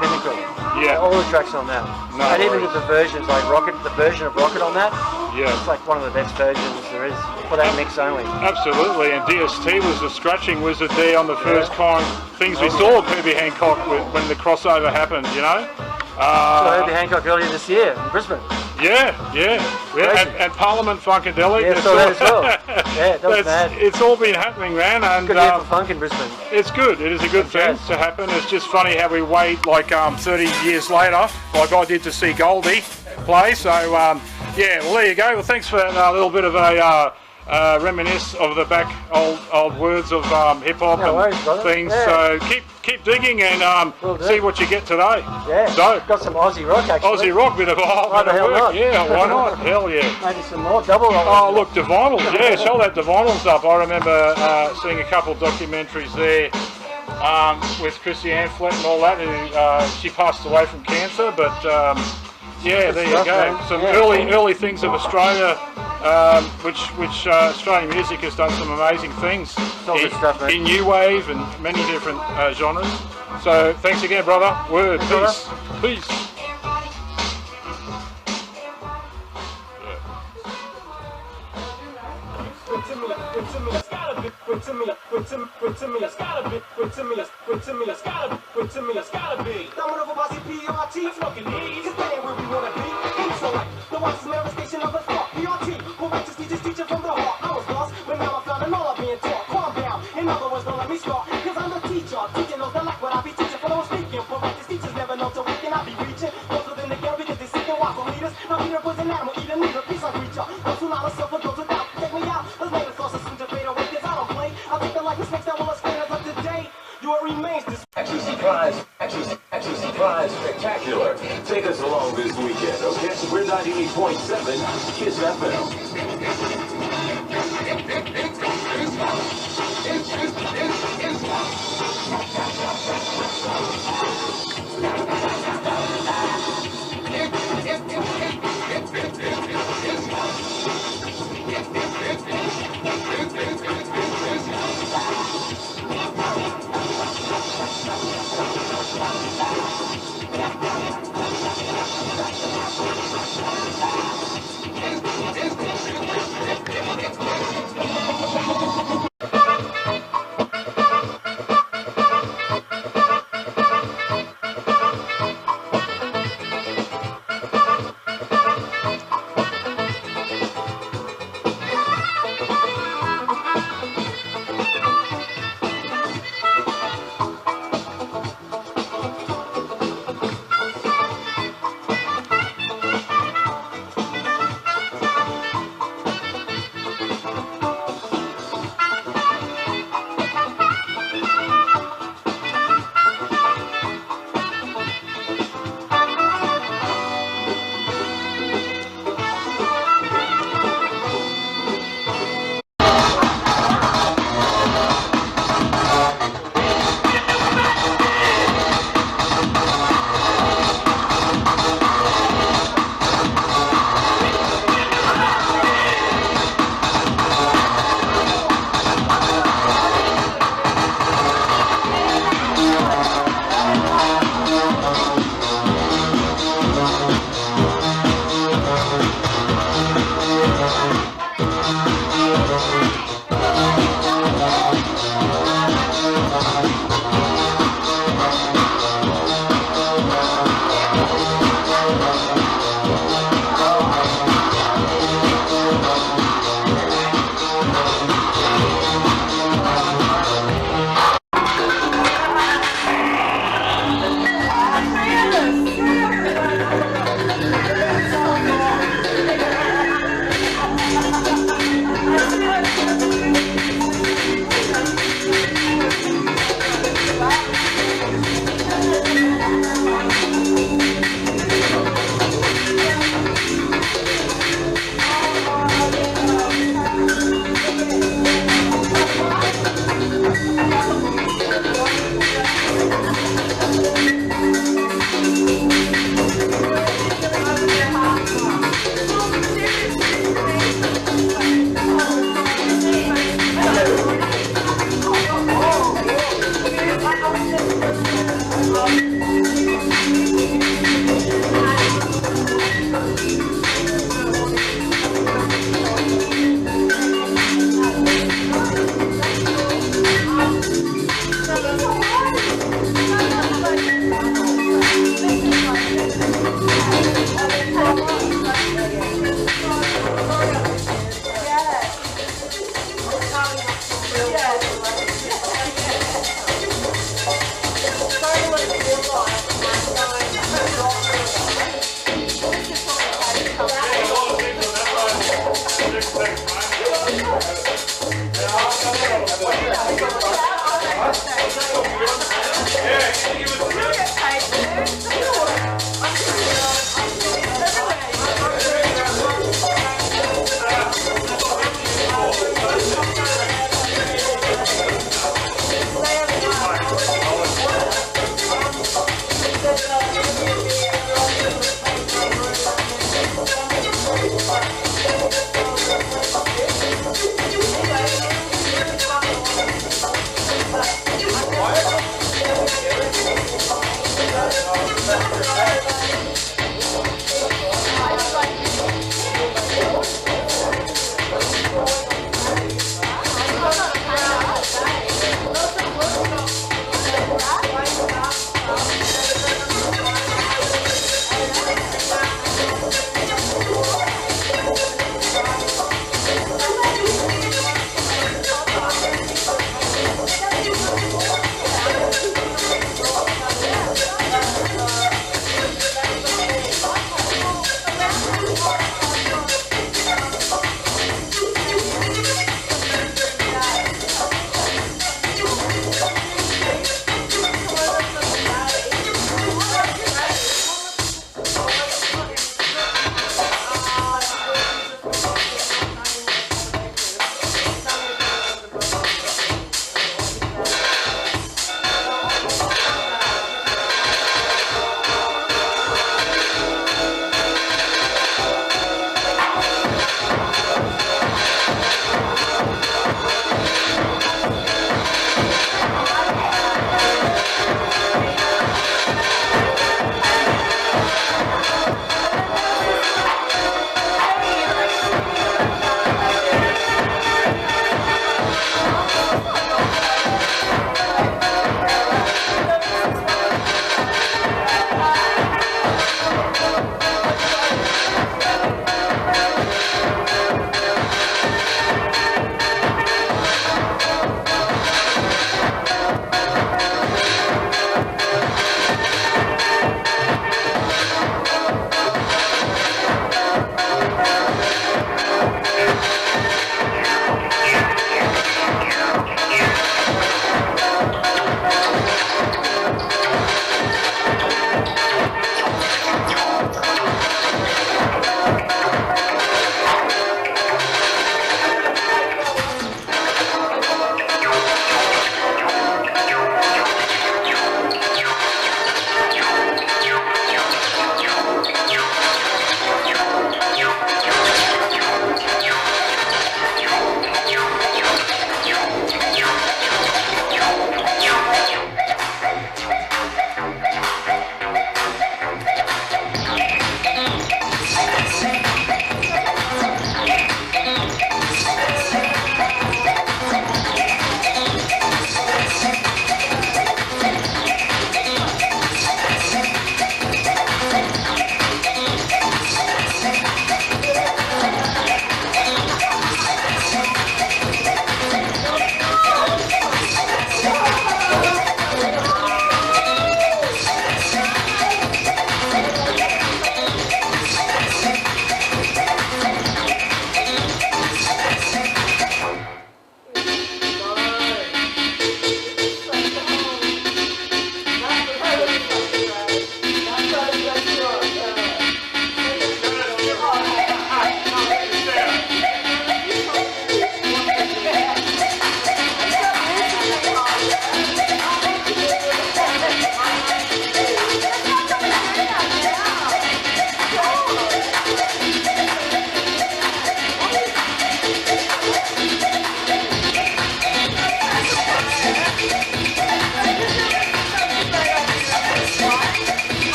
pinnacle. Yeah. All the tracks on that. And even with the versions, like Rocket, the version of Rocket on that, it's like one of the best versions there is for that mix only. Absolutely, and DST was the scratching wizard there on the first kind things we saw of Herbie Hancock when the crossover happened, you know? So Herbie Hancock earlier this year in Brisbane. And Parliament Funkadelic. Yeah, saw that as well. That was mad. It's all been happening, man. And good year for funk in Brisbane. It's good. It is a good thing to happen. It's just funny how we wait like 30 years later, like I did to see Goldie play. So well there you go. Well, thanks for a little bit of a reminisce of the old words of hip hop and things. So keep digging and see what you get today. Got some Aussie rock actually. Aussie rock, bit of why the hell not? Yeah, why not? Hell yeah. Maybe some more double. Look, Divinals. Show that Divinals up. I remember seeing a couple of documentaries there with Chrissy Anflett and all that. And she passed away from cancer, but there you go. Man. Some early things of Australia which Australian music has done some amazing things in new wave and many different genres. So thanks again, brother. Word, peace, peace. Spectacular. Take us along this weekend, okay? We're 98.7 Kiss FM.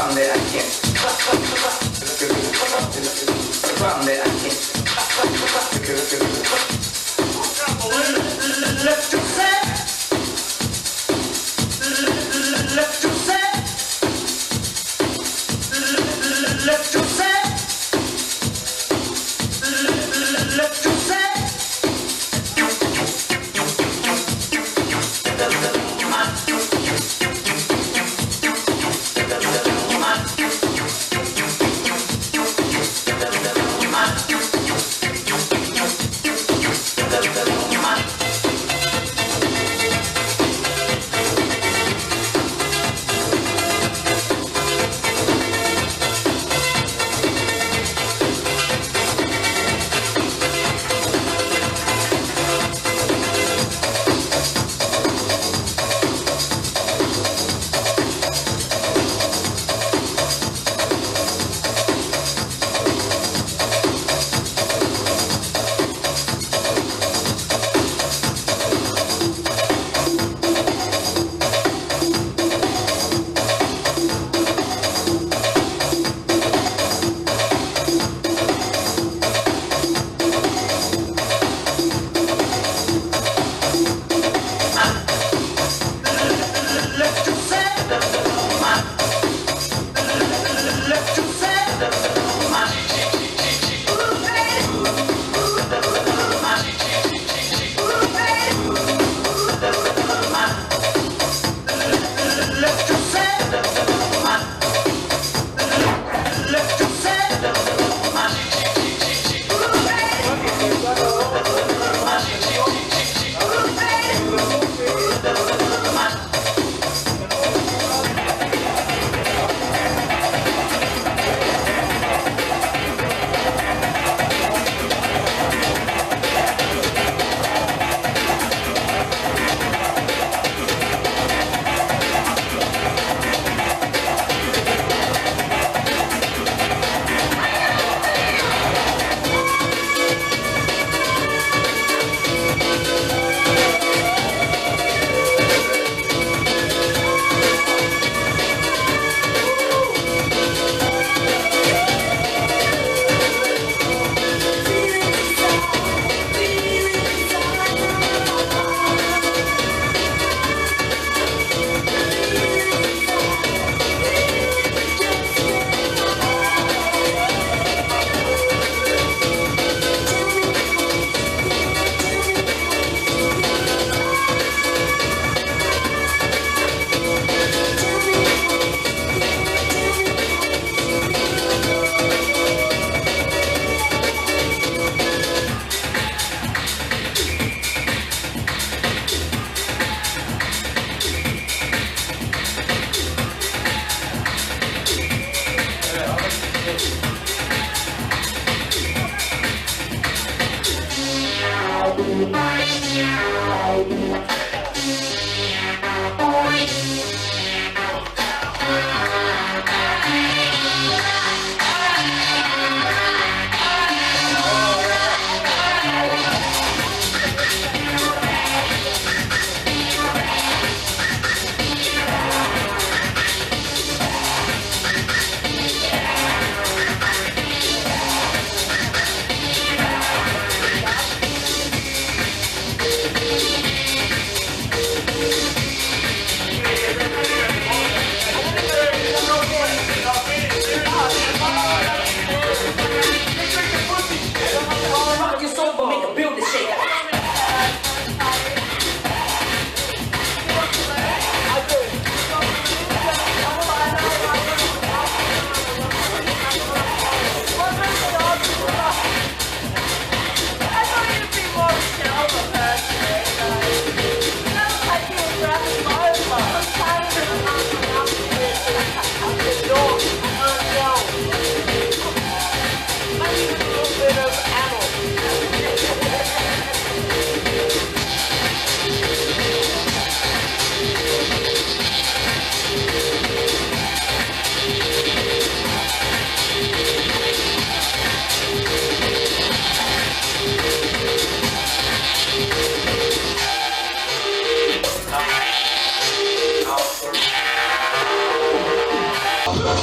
problem that I can't. The problem that I can't. Left to say. Left to say. Left to say. Left to say.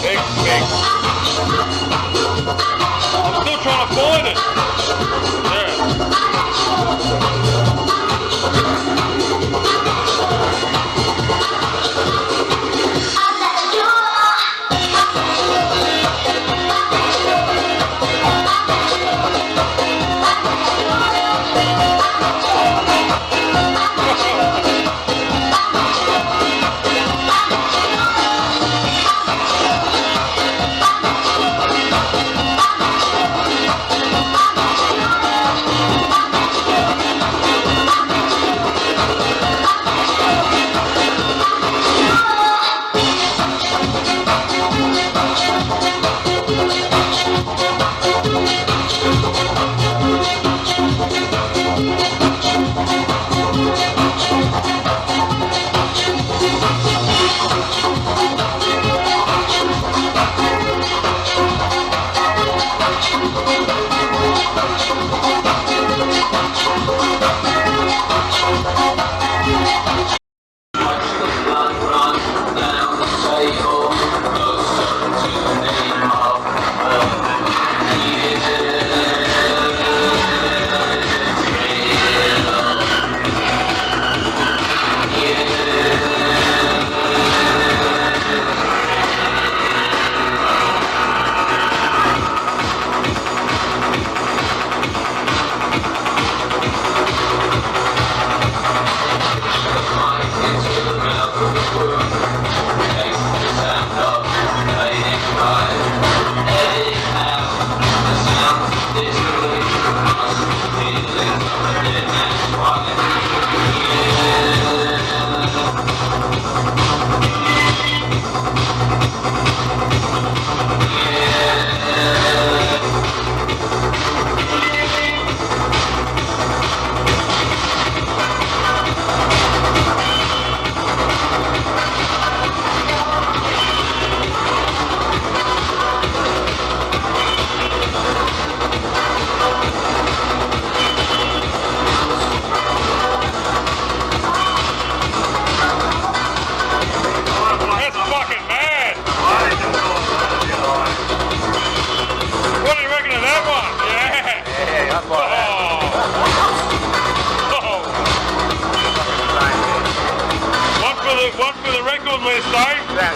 Big. I'm still trying to find it.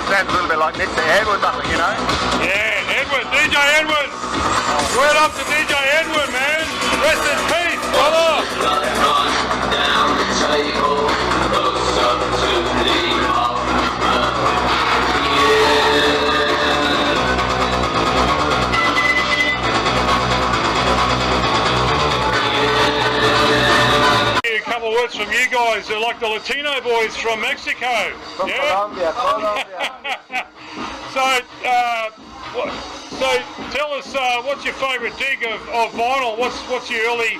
Sounds a little bit like Mr. Edwards, I think, you know? Yeah, Edward, DJ Edward. Word up to DJ Edward, man. Rest in peace, brother. Down the table, close up to the A couple of words from you guys. They're like the Latino boys from Mexico. From Colombia. So tell us, what's your favourite dig of vinyl? What's your early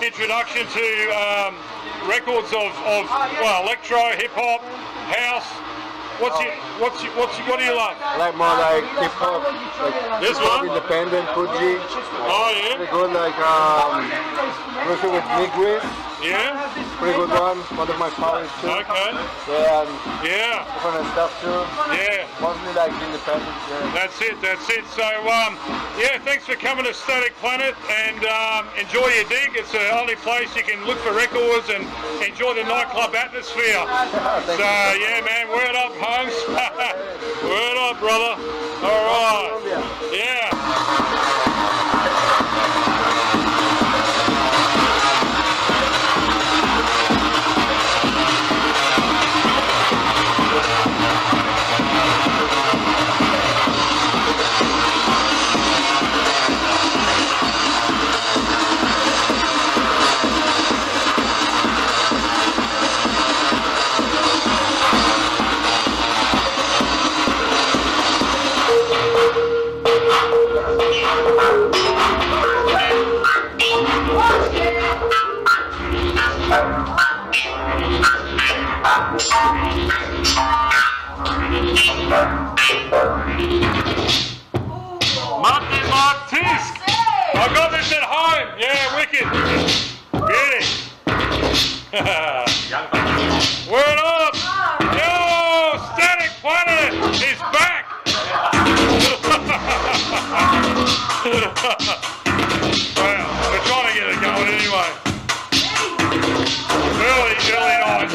introduction to records of electro, hip hop, house? What do you love? Like more like hip hop. Like this hip-hop, one? Independent, Fuji. Oh yeah. Pretty good, like working with Migris. Yeah. Pretty good one. One of my favorites too. Okay. Yeah. Different stuff too. Yeah. Mostly like independent. Yeah. That's it. So yeah, thanks for coming to Static Planet and enjoy your dig. It's the only place you can look for records and enjoy the nightclub atmosphere. So yeah, man, word up, Holmes. Word up, brother. All right. Yeah. Martisk! I got this at home! Yeah, wicked! Word up! Yo! Static Planet is back! Well, we're trying to get it going anyway. Early night.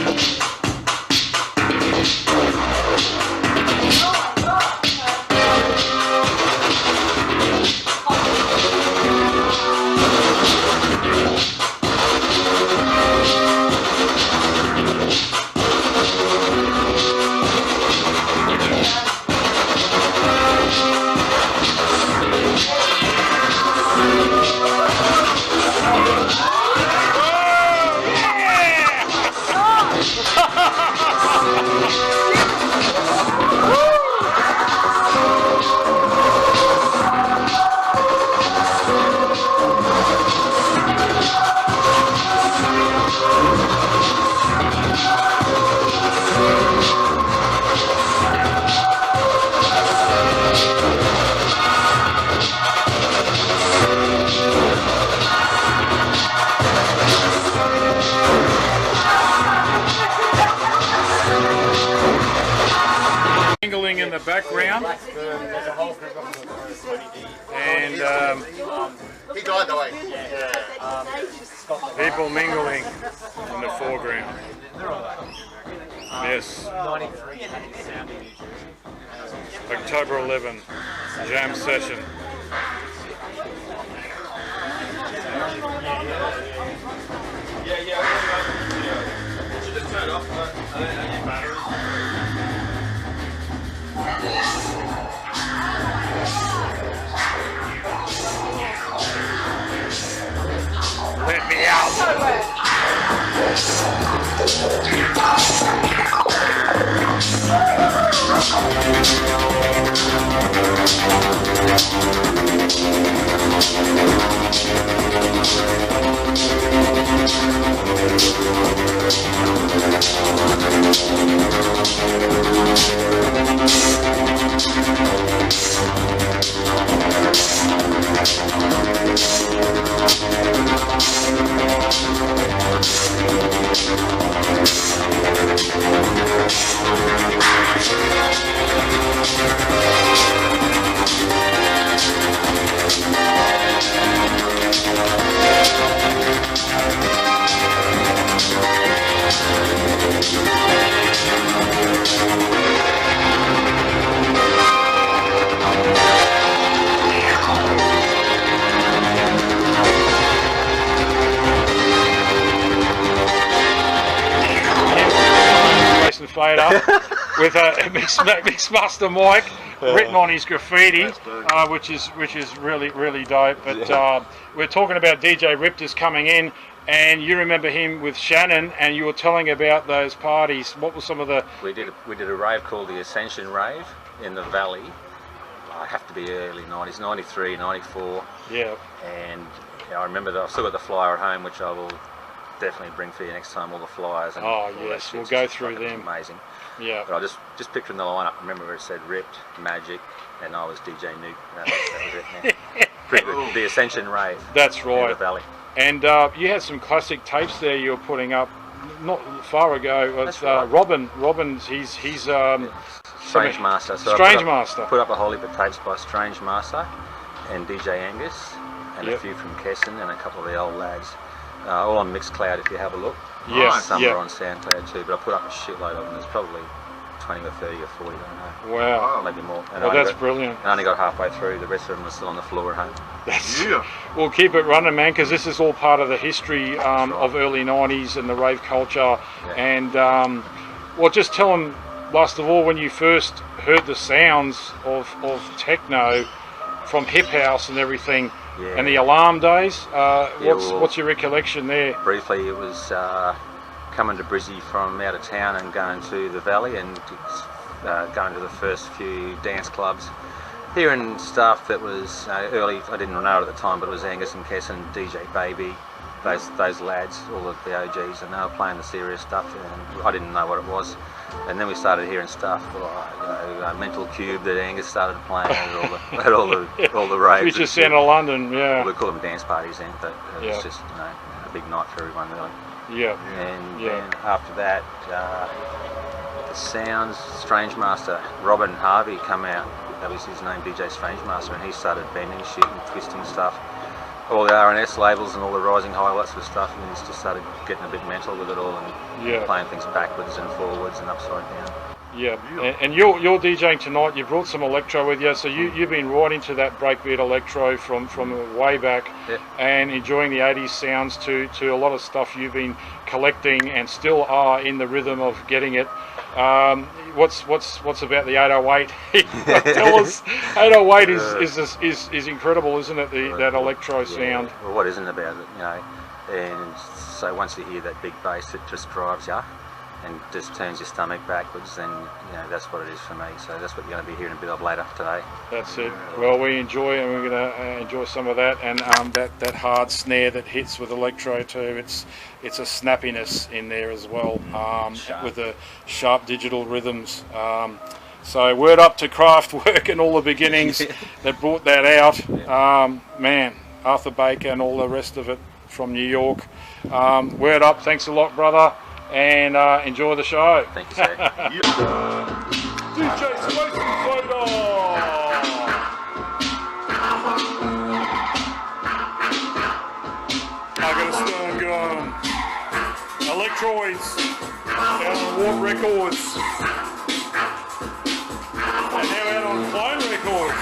Mingling in the background, and he died the way. People mingling in the foreground. Yes. October 11, jam session. Should just turn it off. I don't have batteries. Let me out. Spacenfader with a Mixmaster Mike written on his graffiti, which is really dope. But we're talking about DJ Ript is coming in, and you remember him with Shannon, and you were telling about those parties. What were some of the? We did a rave called the Ascension Rave in the Valley. I have to be early 90s, 93, 94. Yeah. And I remember that I've still got the flyer at home, which I will definitely bring for you next time, all the flyers. And oh yes, we'll go through them. Amazing. Yeah. But I just picturing the lineup. I remember where it said Ript, Magic, and I was DJ Nuke. That was it. The Ascension Rave. That's right. In the Valley. And you had some classic tapes there you were putting up not far ago. It's right. Robin's he's Strange Master. So Strange Master. Put up a whole heap of tapes by Strange Master and DJ Angus and a few from Kesson and a couple of the old lads. All on Mixcloud if you have a look. Yeah. Some are on SoundCloud too, but I put up a shitload of them. There's probably 20 or 30 or 40, I don't know. Wow. Maybe more. And well, that's brilliant. I only got halfway through. The rest of them are still on the floor at home. We'll keep it running, man, because this is all part of the history of early 90s and the rave culture. Yeah. And, well, just tell them, last of all, when you first heard the sounds of techno from Hip House and everything, and the alarm days, what's your recollection there? Briefly, it was coming to Brizzy from out of town and going to the Valley and going to the first few dance clubs, hearing stuff that was early. I didn't know it at the time, but it was Angus and Kesson, DJ Baby, those lads, all of the OGs, and they were playing the serious stuff, and I didn't know what it was. And then we started hearing stuff like, Mental Cube that Angus started playing at all the raves. Which is Centre London, yeah. We call them dance parties then, but it was just a big night for everyone really. Yeah. And then after that, the sounds, Strange Master, Robin Harvey come out that was his name, DJ Strangemaster, and he started bending shit and twisting stuff. All the R&S labels and all the rising highlights of stuff, and he just started getting a bit mental with it all and playing things backwards and forwards and upside down. Yeah, and you're DJing tonight. You brought some electro with you, so you've been right into that breakbeat electro from way back, and enjoying the 80s sounds to a lot of stuff you've been collecting and still are in the rhythm of getting it. What's about the 808? Tell us. 808 is incredible, isn't it? That electro sound. Well, what isn't about it, you know? And so once you hear that big bass, it just drives you and just turns your stomach backwards, and you know that's what it is for me. So that's what you're going to be hearing a bit of later today. That's it. Well, we enjoy, and we're going to enjoy some of that, and that hard snare that hits with electro too. It's a snappiness in there as well, with the sharp digital rhythms. So word up to Kraftwerk and all the beginnings that brought that out. Man, Arthur Baker and all the rest of it from New York. Word up. Thanks a lot, brother. And enjoy the show. Thank you, sir. DJ Spacenfader! I got a stone gun. Electroids. Out on Warp Records. And now out on Clone Records.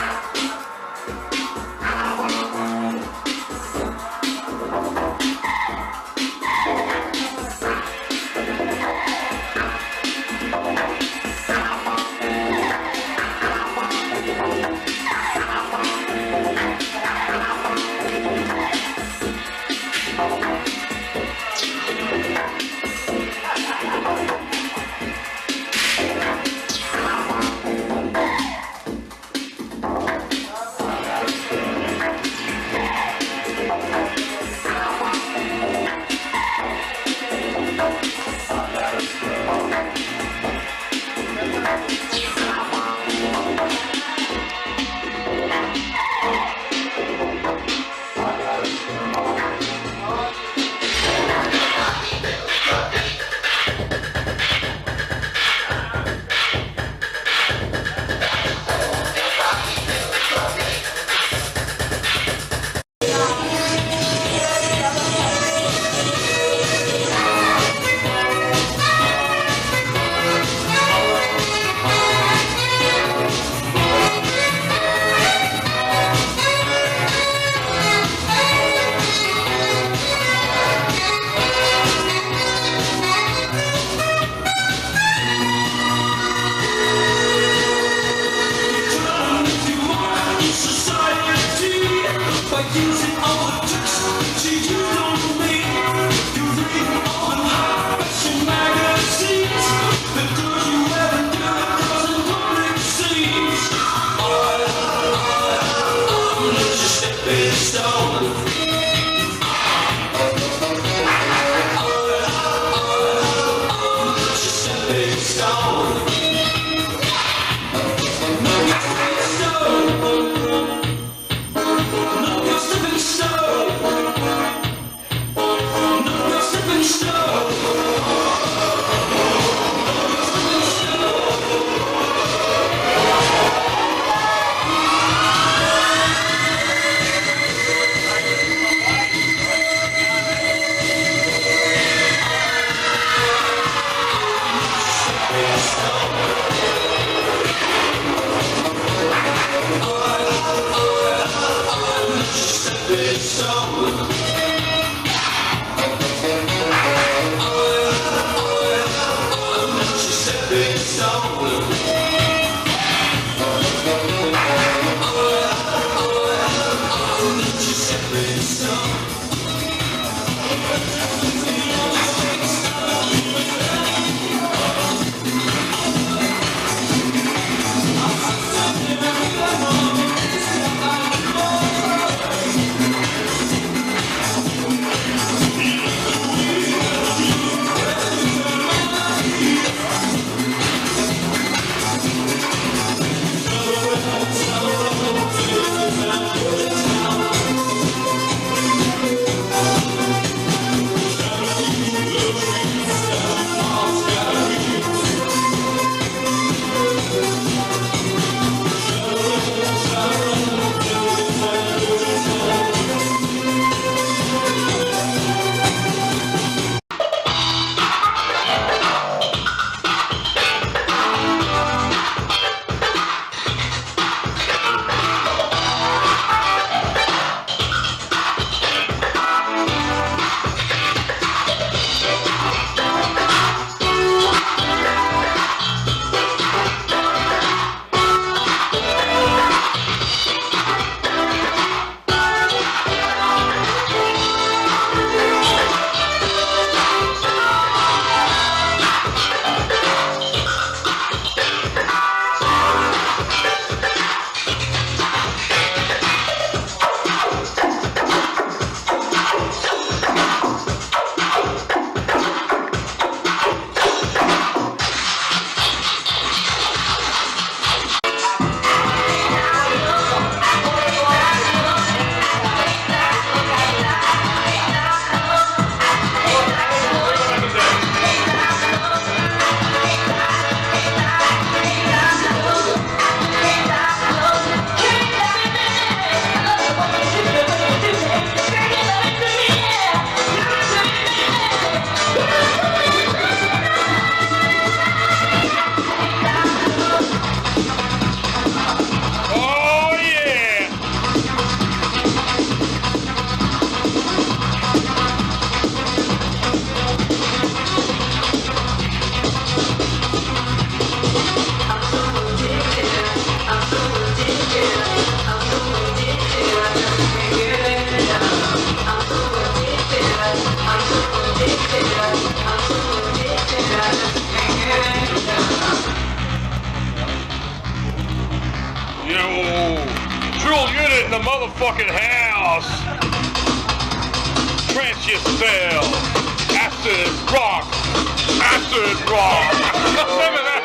No, Drill unit in the motherfucking house. Trench yourself. Acid rock. Acid rock. Remember that?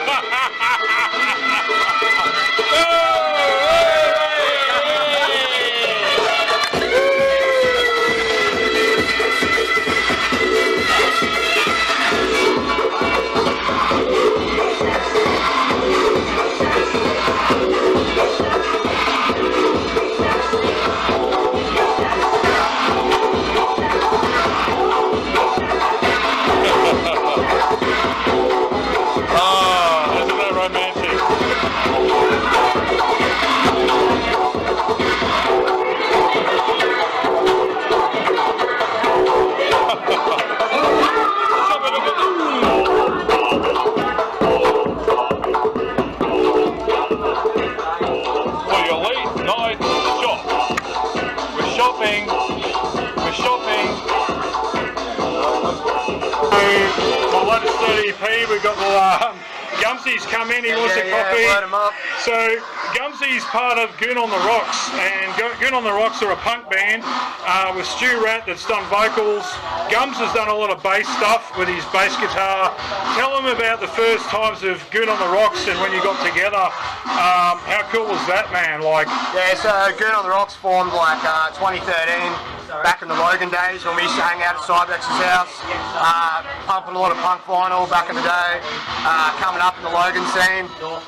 Isn't that romantic? For your late night shop. We're shopping. We're shopping. My latest 30p, we've got the Gumsy's come in, he wants a copy. So Gumsy's part of Goon on the Rocks, and Goon on the Rocks are a punk band with Stu Rat that's done vocals. Gums has done a lot of bass stuff with his bass guitar. Tell him about the first times of Goon on the Rocks and when you got together. How cool was that, man? Like, yeah, so Goon on the Rocks formed like 2013, back in the Logan days when we used to hang out at Cybex's house, pumping a lot of punk vinyl back in the day, coming up in the Logan scene, all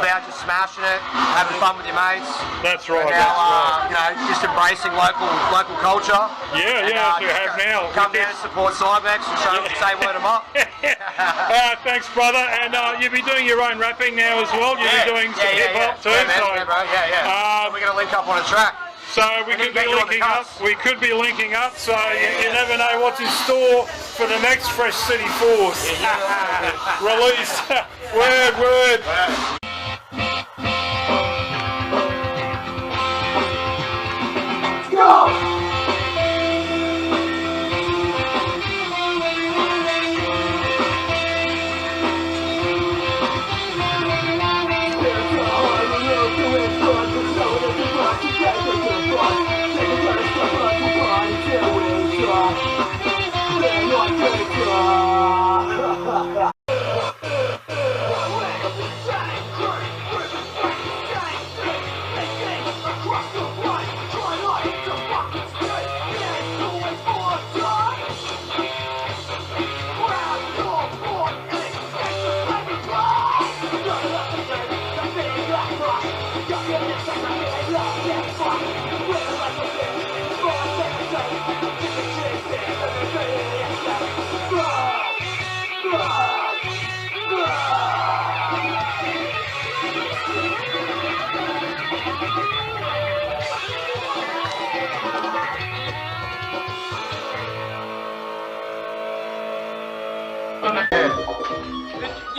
about just smashing it, having fun with your mates. That's right. And now, you know, just embracing local culture. Yeah, and, yeah, you have now. Come down and support Cybex and show them, say word them up. Thanks, brother. And you'll be doing your own rapping now as well. You'll be doing some hip hop too. We're going to link up on a track. So we could be linking up. We could be linking up. So you never know what's in store for the next Fresh City Force release. Word. Go!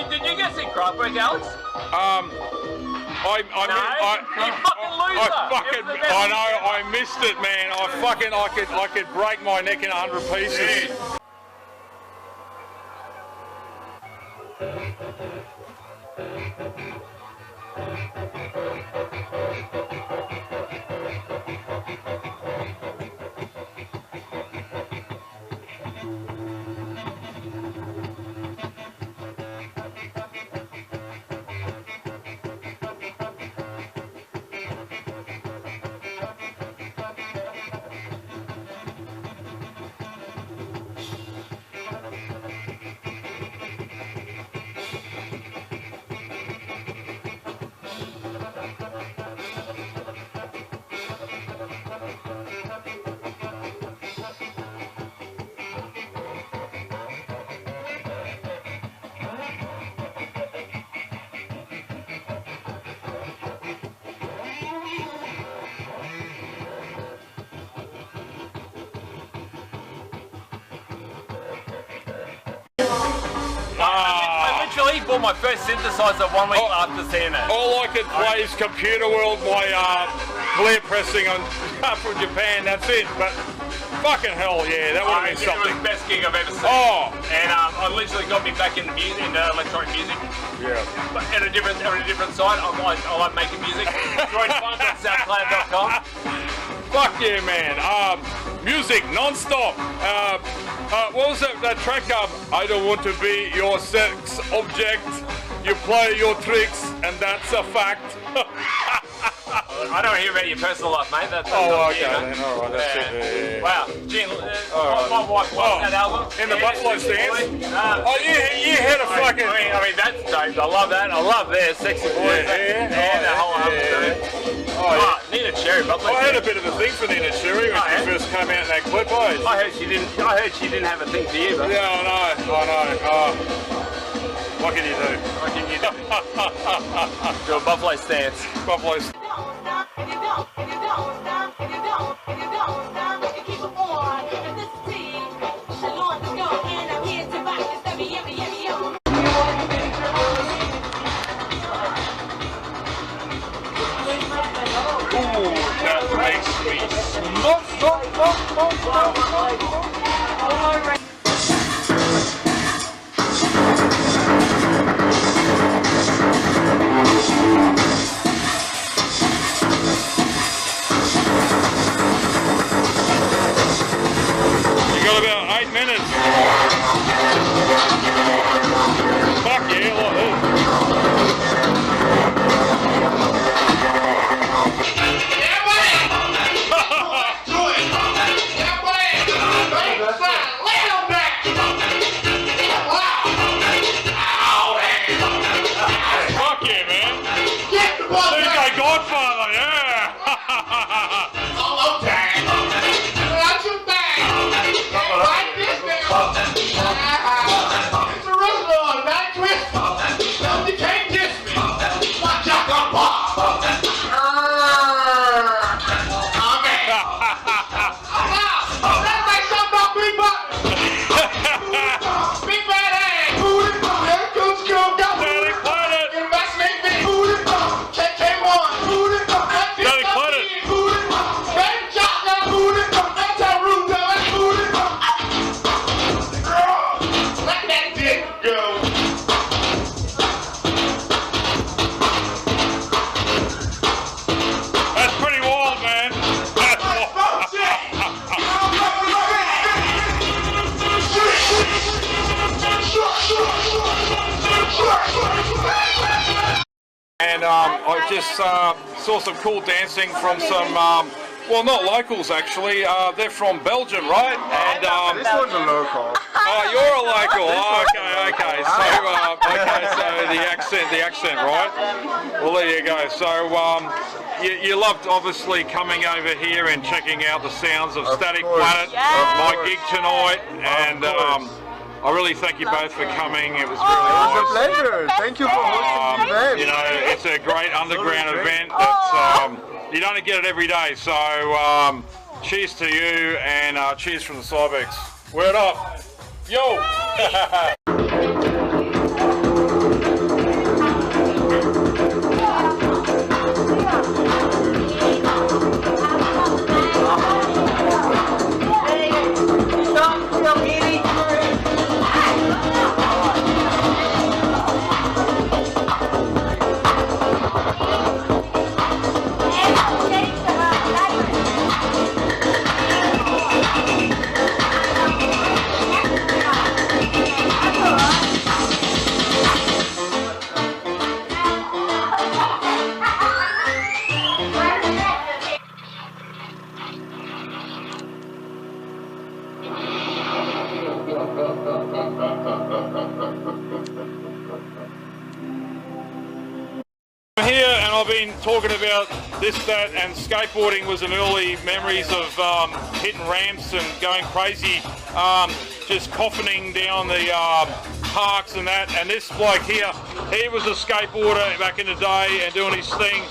Did you get sick Cryberg, Alex? I missed it, man. I could break my neck in 100 pieces. I literally bought my first synthesizer 1 week after seeing it. All I could play is Computer World, my clear pressing on from Japan. That's it. But Fucking hell, yeah, that would have been something. It was the best gig I've ever seen. Oh! And I literally got me back into music, into electronic music. Yeah. But on a different side, I like making music. Join fun at soundcloud.com. Fuck yeah, man. Music non-stop. What was that track? I don't want to be your sex object. You play your tricks, and that's a fact. I don't hear about your personal life, mate. That's okay then. All right, that's it. Wow. Gee, my wife loves that album. In the Buffalo Stance? You had a fucking... I mean, that's dope. I love that. I love their Sexy Boys. And that whole album. Nina Cherry. I had a bit of a thing for Nina Cherry when she first came out in that clip. I heard she didn't have a thing for you, but... Yeah, I know. What can you do? Do a Buffalo Stance. Buffalo Stance. That makes me smoke. You got about 8 minutes. Fuck yeah, like this. Godfather, yeah! All time. Watch your back. Like this now. It's a restaurant, not a twist. You can't diss me. Watch out, come pop. That's like something about Big Buck. Big bad ass. There goes go. Daddy, play it. Investment big booty. KK1. Booty. Daddy, play it. Baby shotgun booty. That's how rude that booty. Let that dick go. That's pretty wild, man. That's wild. And I just saw some cool dancing from some, well, not locals actually. They're from Belgium, right? And this one's a local. Oh, you're a local. Oh, okay. So the accent, right? Well, there you go. So you loved obviously coming over here and checking out the sounds of Static Planet, my gig tonight, and I really thank you both for coming. It was really nice. It was a pleasure. Thank you for hosting the event. You know, it's a great underground event. That's, you don't get it every day. So cheers to you, and cheers from the Cybex. Word up. Yo! I'm here and I've been talking about this, that, and skateboarding was an early memories of hitting ramps and going crazy, just coffining down the parks and that. And this bloke here, he was a skateboarder back in the day and doing his thing.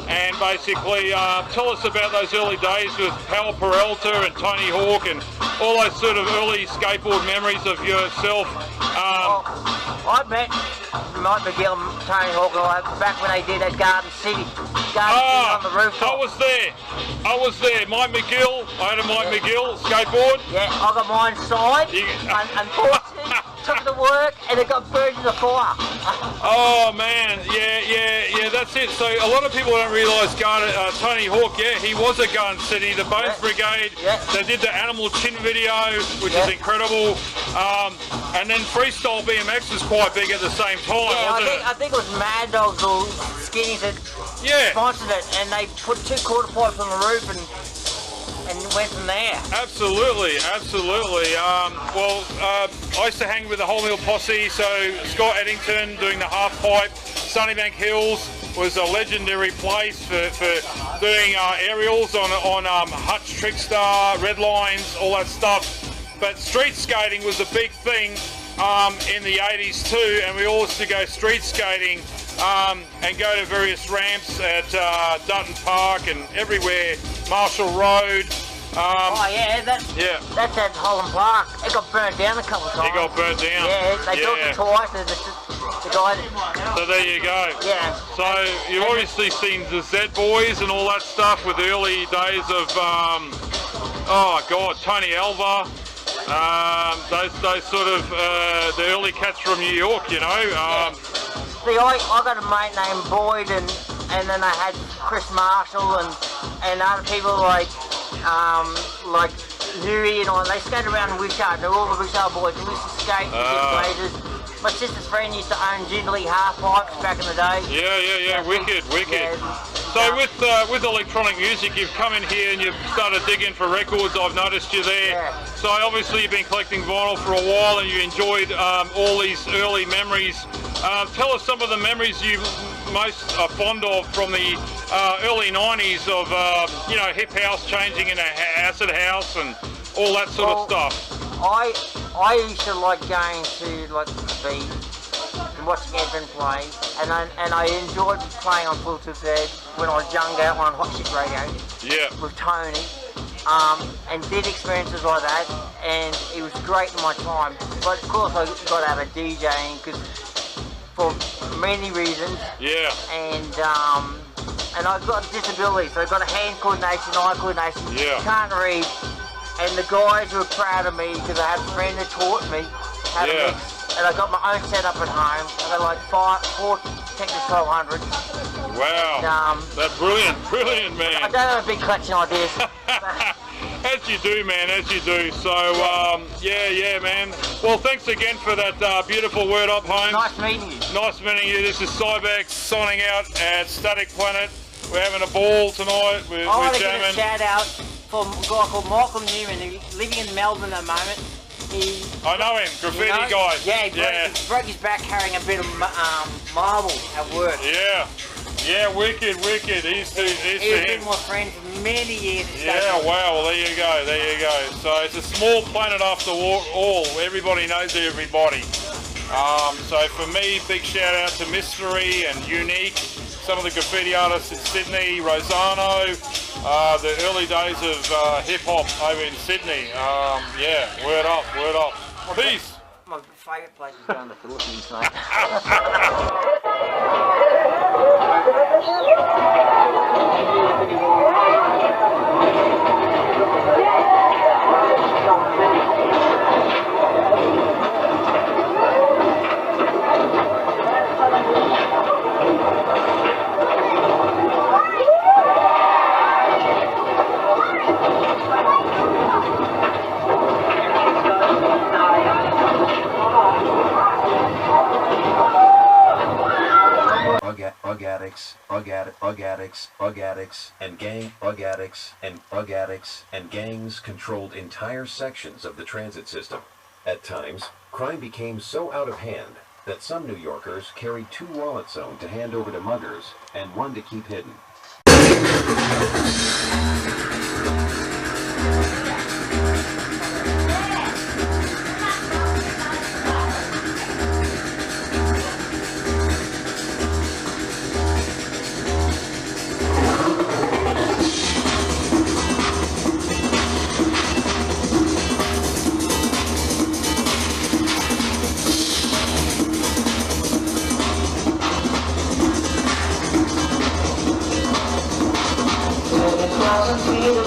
And basically, tell us about those early days with Hal Peralta and Tony Hawk and all those sort of early skateboard memories of yourself. I met Mike McGill and Tony Hawk back when they did that Garden City. On the rooftop. I was there. Mike McGill. I had a Mike McGill skateboard. Yeah, I got mine signed. Unfortunately, took it to work and it got burned in the fire. Oh man, yeah, that's it. So a lot of people don't realise Tony Hawk, he was at Garden City, the Bones Brigade. They did the Animal Chin video, which is incredible. And then freestyle BMX was quite big at the same time, wasn't it? I think it was Mad Dogs or Skinnies that sponsored it, and they put 2 quarter pipes on the roof and went from there. Absolutely. I used to hang with the Whole Meal Posse, so Scott Eddington doing the half pipe. Sunnybank Hills was a legendary place for doing aerials on Hutch, Trickstar, Red Lines, all that stuff. But street skating was a big thing in the 80s too, and we all used to go street skating and go to various ramps at Dutton Park and everywhere, Marshall Road. That's at Holland Park. It got burnt down a couple of times. It got burnt down. Yeah, they built it twice. And the guy. So there you go. Yeah. So you've obviously seen the Z Boys and all that stuff with the early days of Tony Alva. Those sort of the early cats from New York, you know. See, I got a mate named Boyd, and then I had Chris Marshall and other people like Louis and all. They skated around in Wishart. They're all the Wishart boys. We used to skate and get blazers. My sister's friend used to own Gingerly half pipes back in the day. Yeah, wicked. So with electronic music, you've come in here and you've started digging for records. I've noticed you there. Yeah. So obviously you've been collecting vinyl for a while and you enjoyed all these early memories. Tell us some of the memories you most are fond of from the early 90s of hip house changing into acid house and all that sort of stuff. I used to like going to like the beach and watching Edmund play, and I enjoyed playing on Full Tilt Bed when I was younger on Hot Shit Radio. Yeah. With Tony, and did experiences like that, and it was great in my time. But of course I got out of DJing because for many reasons. Yeah. And I've got a disability, so I've got a hand coordination, eye coordination. Yeah. Can't read. And the guys were proud of me because I had a friend that taught me how to mix. And I got my own setup at home. I got like 4 Texas 1200s. Wow. That's brilliant, man. I don't have a big collection of ideas. As you do, man, as you do. So, yeah, man. Well, thanks again for that beautiful word up, Holmes. Nice meeting you. Nice meeting you. This is Cybex signing out at Static Planet. We're having a ball tonight. We're I want to jamming. give a shout out for a guy called Michael Newman, who's living in Melbourne at the moment. I know him, graffiti guy. Yeah, he broke his back carrying a bit of marble at work. Yeah, wicked. He's been my friend for many years. Yeah, wow, well, there you go. So it's a small planet after all. Everybody knows everybody. So for me, big shout out to Mystery and Unique, some of the graffiti artists in Sydney, Rosano, the early days of hip hop over in Sydney. Yeah, word up. Peace. My favourite place is going to the Philippines, mate. Bug addicts and gangs controlled entire sections of the transit system. At times, crime became so out of hand that some New Yorkers carried 2 wallets owned to hand over to muggers and 1 to keep hidden. I'll see